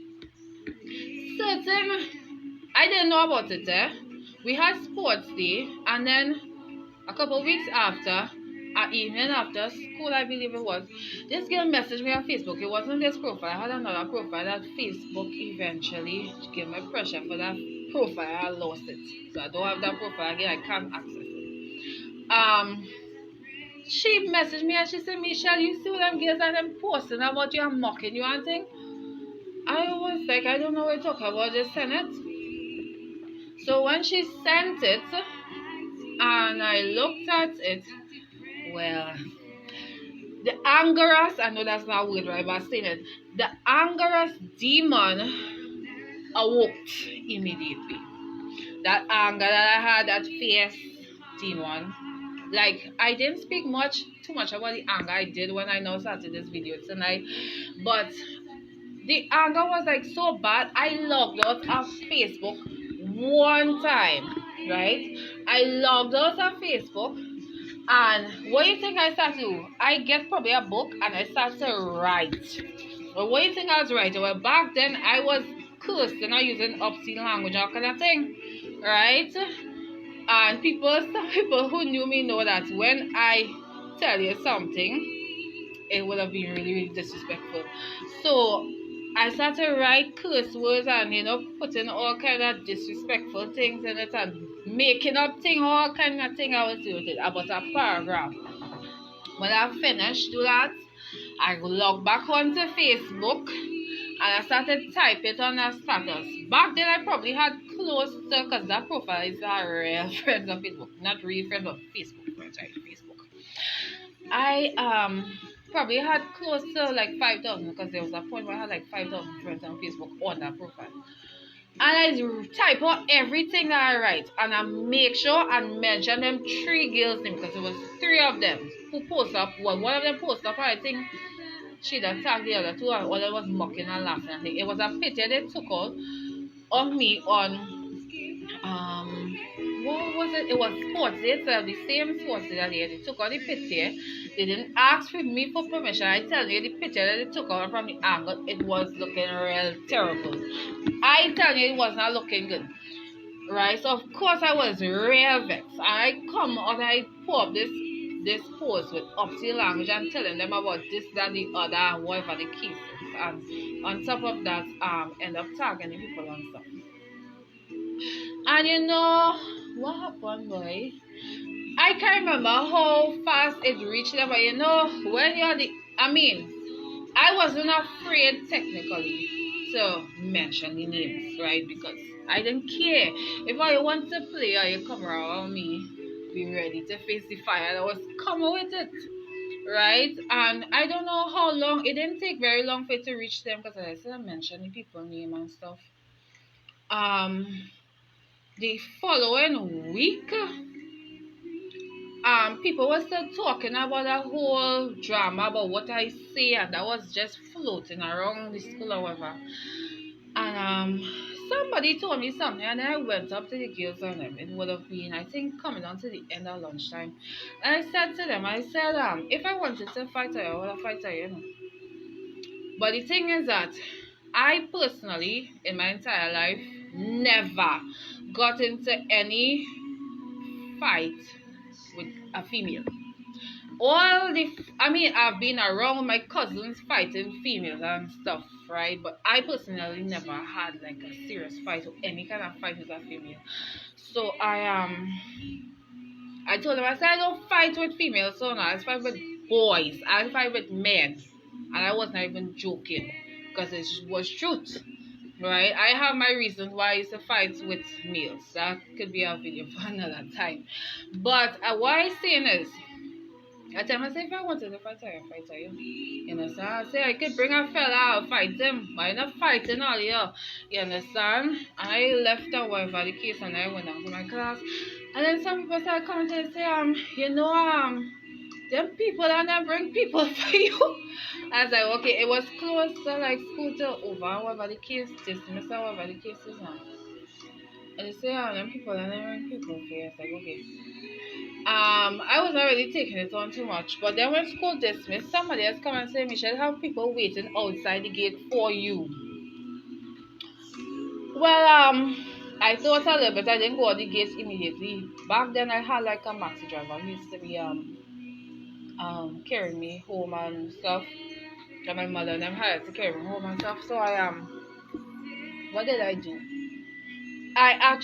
Certain I didn't know about it there. We had sports day, and then a couple of weeks after, evening after school, I believe it was, this girl messaged me on Facebook. It wasn't this profile. I had another profile that Facebook eventually gave me pressure for that profile. I lost it. So I don't have that profile again. I can't access it. She messaged me and she said, Michelle, you see what them girls that them posting about you and mocking you and thing? I was like, I don't know what you're talking about. Just send it. So when she sent it, and I looked at it, well, the angerous, I know that's not a word, right, but I'm saying it, the angerous demon awoke immediately. That anger that I had, that fierce demon, like, I didn't speak too much about the anger I did when I now started this video tonight, but the anger was like so bad, I logged out of Facebook one time, right? I logged out of Facebook, and what do you think I started to do? I get probably a book and I started to write. But what do you think I was writing? Well, back then I was cursing or using obscene language or kind of thing, right? And some people who knew me know that when I tell you something, it would have been really, really disrespectful. So I started to write curse words and putting all kind of disrespectful things in it and making up thing, all kind of thing I was doing it about a paragraph. When I finished do that, I log back onto Facebook and I started type it on a status. Back then I probably had close to, because that profile is a real friends on Facebook, not real friends on Facebook friends, right? Facebook. I probably had close to like 5,000, because there was a point where I had like 5,000 friends on Facebook on that profile. And I type out everything that I write, and I make sure and mention them 3 girls' names, because it was 3 of them who post up. Well, one of them posted up, I think she'd attacked the other 2, and all of was mocking and laughing. I think it was a picture they took out of me on what was it? It was sports day, so the same sports day that they took out the picture. They didn't ask for me for permission. I tell you, the picture that they took out from the angle, it was looking real terrible. I tell you, it was not looking good. Right? So of course I was real vexed. I come out, I pull up this post with obscene language and telling them about this, that, the other, and whatever the case is. And on top of that, end up tagging the people and stuff. And you know what happened, boy? I can't remember how fast it reached them, but when you're I wasn't afraid technically to mention the names, right? Because I didn't care. If I want to play or you come around me, be ready to face the fire, I was coming with it, right? And I don't know how long, it didn't take very long for it to reach them, because I still mentioned the people name and stuff. The following week, people were still talking about that whole drama about what I say, and that was just floating around the school or whatever. And somebody told me something, and then I went up to the girls and them. It would have been, I think, coming on to the end of lunchtime. And I said to them, I said, if I wanted to fight her, I would have fight her, But the thing is that I personally, in my entire life, never got into any fight with a female. I've been around my cousins fighting females and stuff, right? But I personally never had like a serious fight or any kind of fight with a female. So I told them, I said, I don't fight with females, so no, I fight with boys, I fight with men. And I was not even joking, because it was truth. Right, I have my reasons why I used to fight with males. That could be a video for another time. But what I'm saying is, I tell myself, if I wanted to fight her, You understand? I say I could bring a fella out, fight him. But I'm not fighting all you. You understand? I left and whatever the case, and I went down to my class. And then some people start coming and say, them people and them bring people for you. I was like, okay, it was close to like school to over, whatever the case, dismissed or whatever the case is now. And they say, them people and them bring people for you. I was like, okay. I was not really taking it on too much. But then when school dismissed, somebody else come and say, Michelle, have people waiting outside the gate for you. Well, I thought a little bit. I didn't go out the gates immediately. Back then, I had like a maxi driver who used to be carrying me home and stuff. And my mother and them hired to carry me home and stuff. So what did I do? I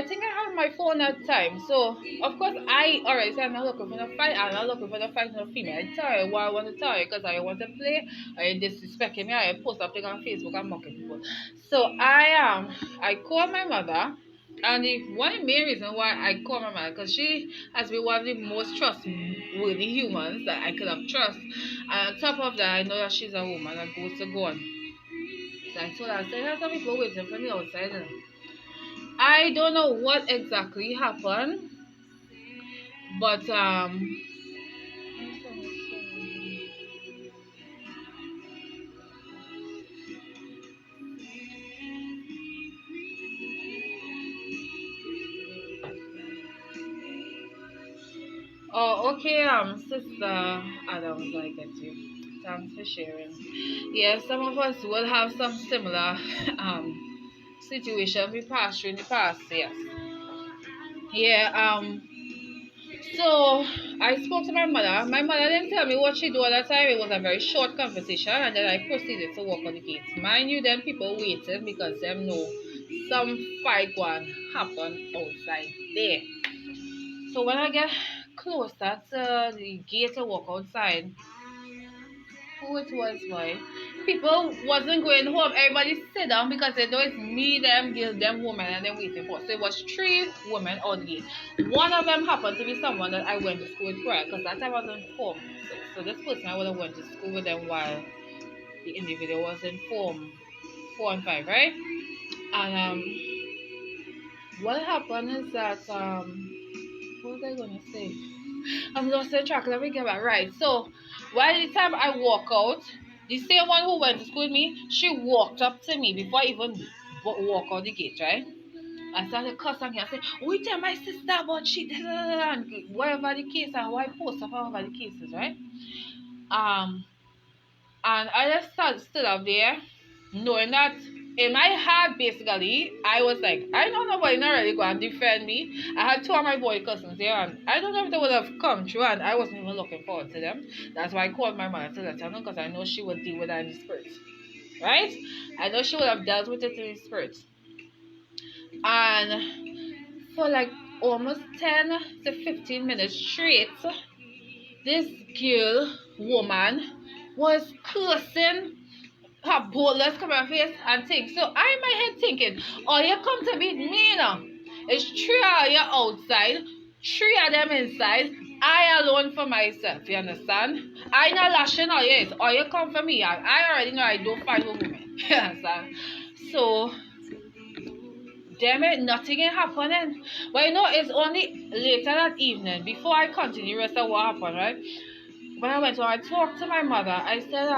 think I had my phone at the time. So, of course, I already said I'm not looking for the fight. I'm not looking for the fight with no female. I tell you what I want to tell you because I want to play. I disrespecting me. I post something on Facebook and mocking people. So, I called my mother. And the one main reason why I called my mother, because she has been one of the most trustworthy humans that I could have trust. And on top of that, I know that she's a woman that goes to God. So I told her, I said, there's some people waiting for me outside. I don't know what exactly happened, but oh, okay, sister Adams, I get you. Thanks for sharing. Yeah, some of us will have some similar situation we passed through in the past. Yes. Yeah. So I spoke to my mother. My mother didn't tell me what she do at that time. It was a very short conversation, and then I proceeded to walk on the gates. Mind you, then people waited because them know some fight going happen outside there. So when I get closer to the gate to walk outside, who it was boy? People wasn't going home. Everybody sit down because they know it's me, them, girls, them women, and them waiting for. So it was three women on the gate. One of them happened to be someone that I went to school with prior, because that time I was in form. So this person I would have went to school with them while the individual was in form 4 and 5, right? And what happened is that what was I gonna say? I'm lost in track. Let me get back right. So, by the time I walk out, the same one who went to school with me, she walked up to me before I even walk out the gate, right? I started cussing her. I said, "We tell my sister about she and whatever the case and why post up whatever the cases, right?" Um, and I just stood up there, knowing that in my heart, basically, I was like, I know nobody not really going to defend me. I had two of my boy cousins there, and I don't know if they would have come through, and I wasn't even looking forward to them. That's why I called my mother to let her know, because I know she would deal with that in the spirit. Right? I know she would have dealt with it in the spirit. And for like almost 10 to 15 minutes straight, this woman, was cursing her boldness come her face and think. So I in my head thinking, oh, you come to beat me now. It's three of you outside, three of them inside. I alone for myself, you understand? I not lashing out yet. Or you come for me. I already know I don't fight with women. You understand? So damn it, nothing is happening. But you know, it's only later that evening, before I continue the rest of what happened, right? When I went to I talked to my mother, I said,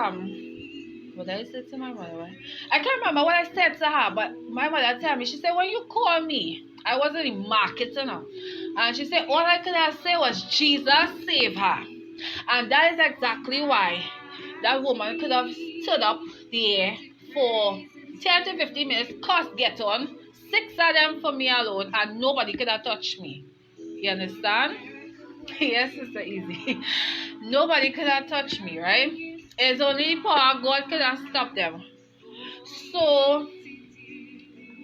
what did I say to my mother? I can't remember what I said to her, but my mother told me, she said, when you call me, I wasn't in market, you know. And she said, all I could have said was, Jesus save her. And that is exactly why that woman could have stood up there for 10 to 15 minutes, cost get on, 6 of them for me alone, and nobody could have touched me. You understand? Yes, Sister Easy. Nobody could have touched me, right? It's only power God could have stopped them. So,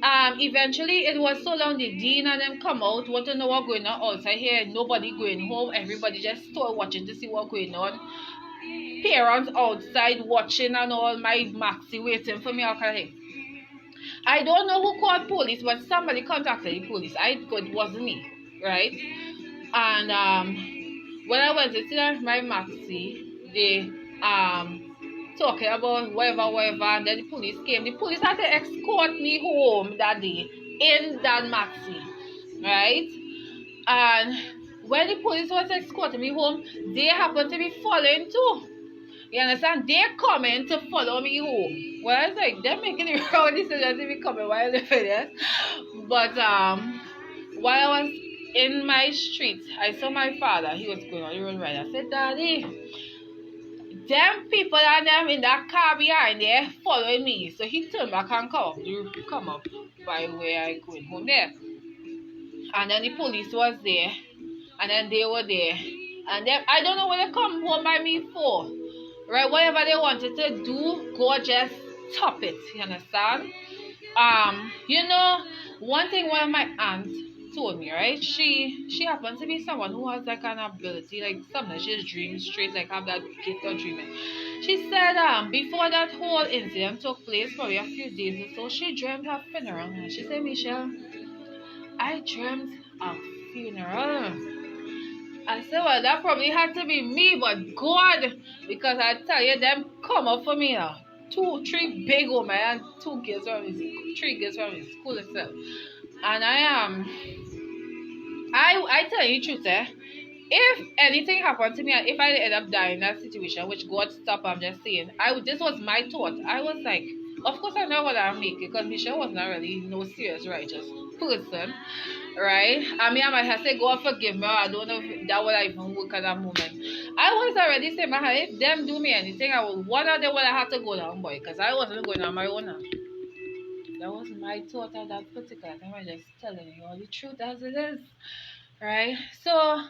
eventually it was so long the dean and them come out, want to know what going on outside here. Nobody going home. Everybody just stood watching to see what going on. Parents outside watching and all. My maxi waiting for me. Okay. I don't know who called police, but somebody contacted the police. It wasn't me, right? And when I went to see my maxi, they talking about whatever, and then the police came. The police had to escort me home that day in that maxi, right? And when the police was escorting me home, they happened to be following too. You understand? They're coming to follow me home. Well, I was like, they're making the wrong decision to be coming while they're there. But while I was in my street, I saw my father. He was going on the road right. I said, Daddy, them people and them in that car behind there following me. So he turned back and come up by where I going home there. And then the police was there. And then they were there. And then I don't know what they come home by me for. Right? Whatever they wanted to do, go just stop it. You understand? One thing one of my aunts told me, right? She happens to be someone who has like an ability, like something she just dreams straight, like have that gift of dreaming. She said before that whole incident took place, probably a few days or so, she dreamt her funeral. And she said, Michelle, I dreamt a funeral. I said, well, that probably had to be me, but God, because I tell you, them come up for me now. 2, 3 big women and 3 girls from his school itself. And I tell you the truth, if anything happened to me and if I end up dying in that situation, which God stop, I'm just saying, this was my thought. I was like, of course I know what I'm making because Michelle was not really no serious righteous person, right? I mean, I might have said, God forgive me. I don't know if that would even work at that moment. I was already saying, if them do me anything, one of them would have to go down, boy, because I wasn't going on my own now. That was my thought at that particular time. I'm just telling you all the truth as it is, right? So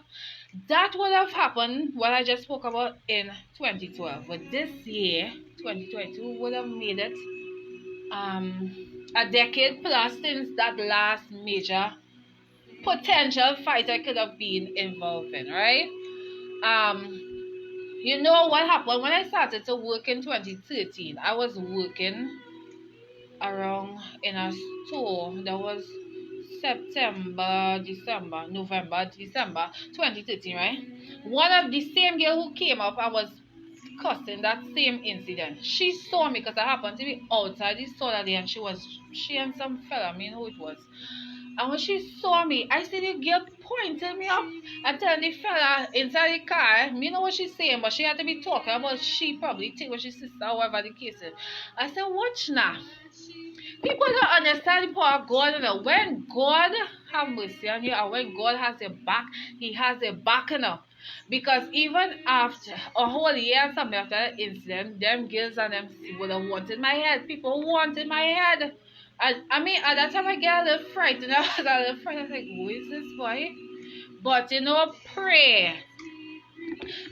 that would have happened what I just spoke about in 2012, but this year 2022 would have made it a decade plus since that last major potential fight I could have been involved in, right? You know what happened when I started to work in 2013? I was working around in a store that was November, December 2013, right? One of the same girl who came up, I was cussing that same incident. She saw me because I happened to be outside the store that day and she and some fella, I mean who it was. And when she saw me, I see the girl pointing me up and telling the fella inside the car, me know what she's saying, but she had to be talking about she probably think what she sister, however the case is. I said, watch now. People don't understand the power of God. When God have mercy on you and when God has your back, He has your back enough. Because even after a whole year and something after that incident, them girls and them would have wanted my head. People wanted my head. And I mean, at that time I get a little frightened. I was a little frightened. I was like, who is this boy? But pray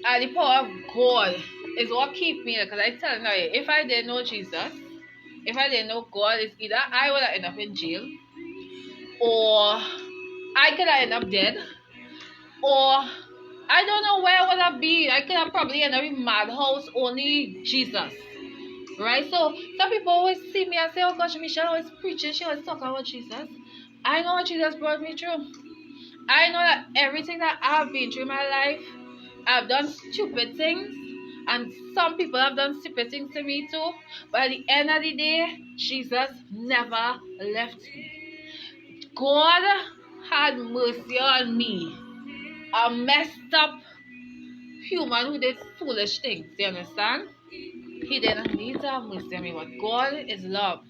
and the power of God is what keep me there. Because I tell you now, if I didn't know Jesus, if I didn't know God, it's either I would have ended up in jail, or I could have ended up dead, or I don't know where I would have been. I could have probably ended up in madhouse, only Jesus. Right? So some people always see me and say, oh gosh, Michelle always preaching, she always talking about Jesus. I know what Jesus brought me through. I know that everything that I've been through in my life, I've done stupid things. And some people have done stupid things to me too. But at the end of the day, Jesus never left me. God had mercy on me. A messed up human who did foolish things. Do you understand? He didn't need to have mercy on me, but God is love.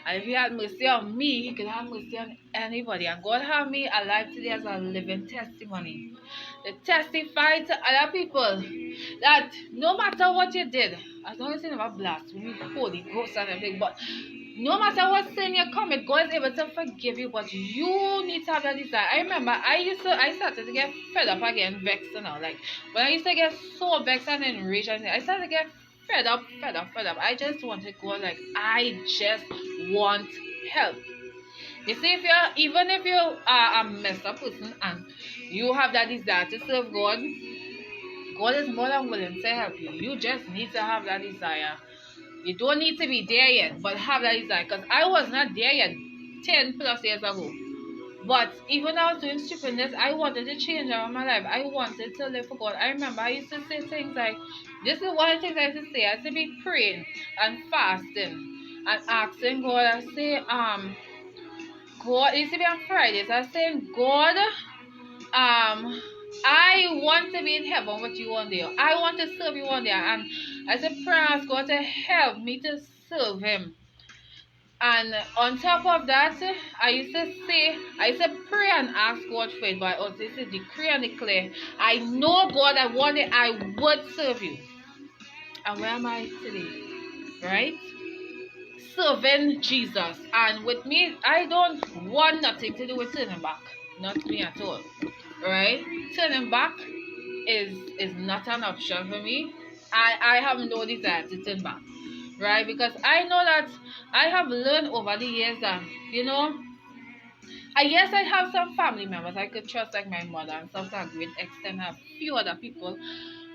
And if He had mercy on me, He could have mercy on anybody. And God have me alive today as a living testimony. To testify to other people that no matter what you did, as long as you never blaspheme the Holy Ghost and everything, but no matter what sin you commit, God is able to forgive you, but you need to have that desire. I remember I started to get fed up again, vexed now. Like when I used to get so vexed and enraged, I started to get fed up. I just want to go like I just want help. You see, even if you are a messed up person and you have that desire to serve God, God is more than willing to help you. You just need to have that desire. You don't need to be there yet, but have that desire. Because I was not there yet 10 plus years ago. But even though I was doing stupidness, I wanted to change around my life. I wanted to live for God. I remember I used to say things like, this is one of the things I used to say. I used to be praying and fasting and asking God. I say, God, it used to be on Fridays. I was saying, God, I want to be in heaven with you one day. I want to serve you one day, and I said, pray and ask God to help me to serve Him. And on top of that, I used to pray and ask God for it, but I also used to decree and declare, I know God that one day I would serve you. And where am I today? Right? Serving Jesus. And with me, I don't want nothing to do with turning back. Not me at all. Right? Turning back is not an option for me. I have no desire to turn back. Right? Because I know that I have learned over the years that, yes, I have some family members I could trust, like my mother, and some to a great extent, I have few other people.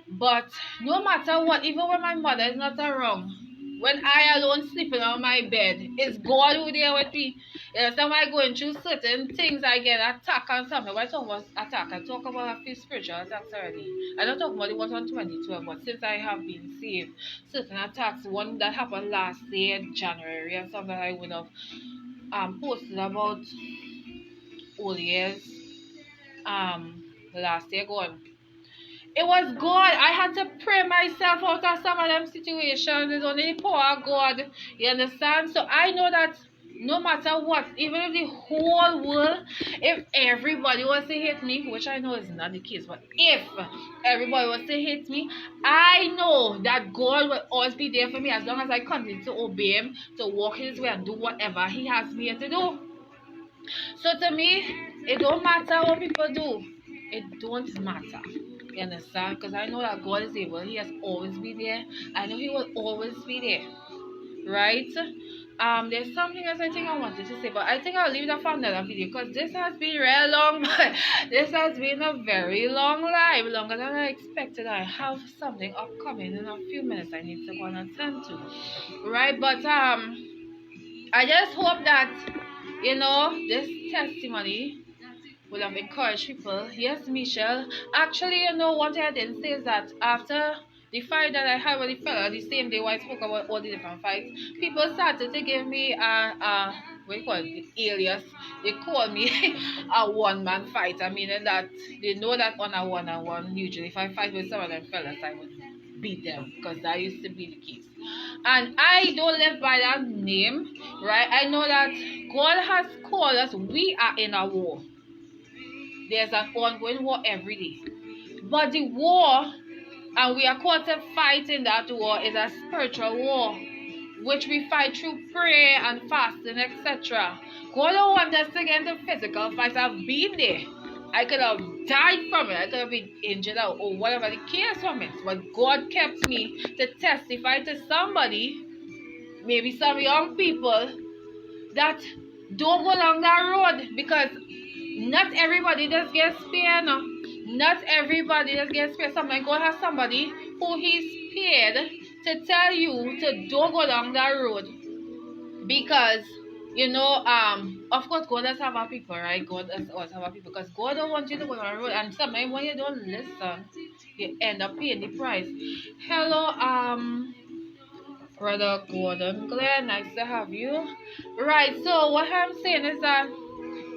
But no matter what, even when my mother is not around, when I alone sleeping on my bed, it's God who there with me. You understand? When I going through certain things, I get attack and something. When I talk about attack, I talk about a few spiritual attacks already. I don't talk about the ones on 2012, but since I have been saved, certain attacks, one that happened last year, January, and something that I would have posted about all years last year gone. It was God. I had to pray myself out of some of them situations. It's only the power of God. You understand? So I know that no matter what, even if the whole world, if everybody was to hate me, which I know is not the case, but if everybody was to hate me, I know that God will always be there for me as long as I continue to obey Him, to walk His way and do whatever He has me to do. So to me, it don't matter what people do. It don't matter. You understand? Because I know that God is able. He has always been there. I know He will always be there. Right? There's something else I think I wanted to say, but I think I'll leave that for another video because this has been real long. This has been a very long live, longer than I expected. I have something upcoming in a few minutes I need to go and attend to. Right? But I just hope that this testimony will have encouraged people. Yes, Michelle. Actually, one thing I didn't say is that after the fight that I had with the fella, the same day when I spoke about all the different fights, people started to give me what do you call it, the alias. They call me a one-man fighter, meaning that they know that on a one-on-one, usually if I fight with some of them fellas, I would beat them because that used to be the case. And I don't live by that name, right? I know that God has called us. We are in a war. There's an ongoing war every day. But the war, and we are called to fight in that war, is a spiritual war, which we fight through prayer and fasting, etc. God don't want us to get into physical fights. I've been there. I could have died from it. I could have been injured or whatever the case from it. But God kept me to testify to somebody, maybe some young people, that don't go along that road because not everybody just gets spared. No. Not everybody just gets spared. Sometimes God has somebody who He's spared to tell you to don't go down that road because of course God does have our people, right? God does always have our people because God don't want you to go down the road, and sometimes when you don't listen, you end up paying the price. Hello, Brother Gordon Glenn, nice to have you. Right, so what I'm saying is that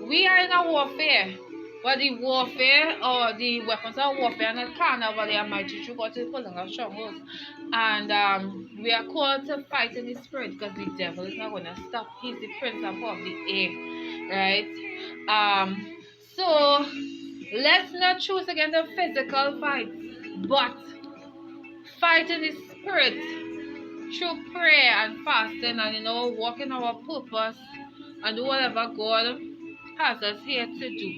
we are in a warfare. But the warfare or the weapons of warfare are not carnal, but they are mighty through God to the pulling of strongholds. And we are called to fight in the spirit because the devil is not going to stop. He's the principal of the air, right? So let's not choose against the physical fight, but fight in the spirit through prayer and fasting and walking our purpose and do whatever God has us here to do.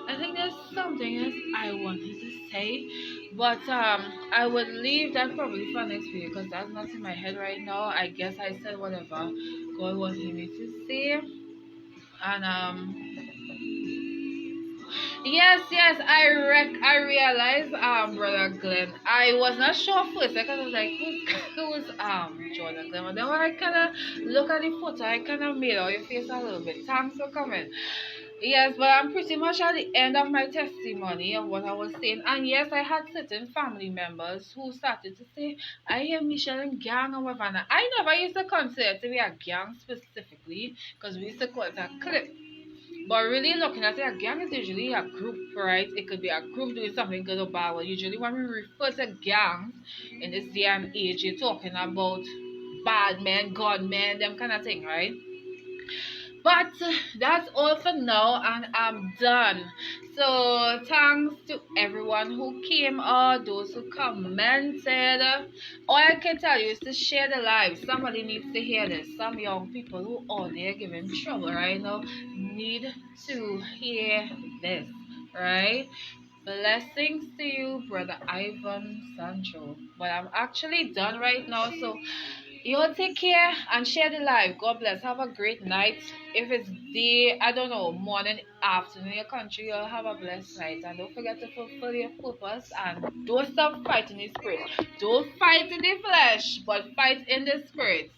I think there's something else I wanted to say, but I would leave that probably for next video because that's not in my head right now. I guess I said whatever God wanted me to say, and yes, I realized, Brother Glenn, I was not sure first because I was like, who's Jordan Glenn? But then when I kind of look at the photo, I kind of made out your face a little bit. Thanks for coming. Yes, but I'm pretty much at the end of my testimony of what I was saying. And yes, I had certain family members who started to say, I hear Michelle and gang and whatever. And I never used to consider it to be a gang specifically because we used to call it a clique. But really looking at it, a gang is usually a group, right? It could be a group doing something good or bad. Well, usually when we refer to gangs in this day and age, you're talking about bad men, gunmen, them kind of thing, right? But that's all for now, and I'm done. So thanks to everyone who came out, those who commented. All I can tell you is to share the live. Somebody needs to hear this. Some young people who are there giving trouble right now need to hear this, right? Blessings to you, brother Ivan Sancho. But I'm actually done right now, so you all take care and share the live. God bless. Have a great night. If it's day, I don't know, morning, afternoon in your country, you'll have a blessed night. And don't forget to fulfill your purpose and don't stop fighting the spirit. Don't fight in the flesh, but fight in the spirit.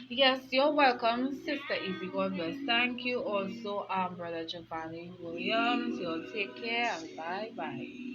Yes, you're welcome, Sister Easy. God bless. Thank you also, Brother Giovanni Williams. You'll take care and bye bye.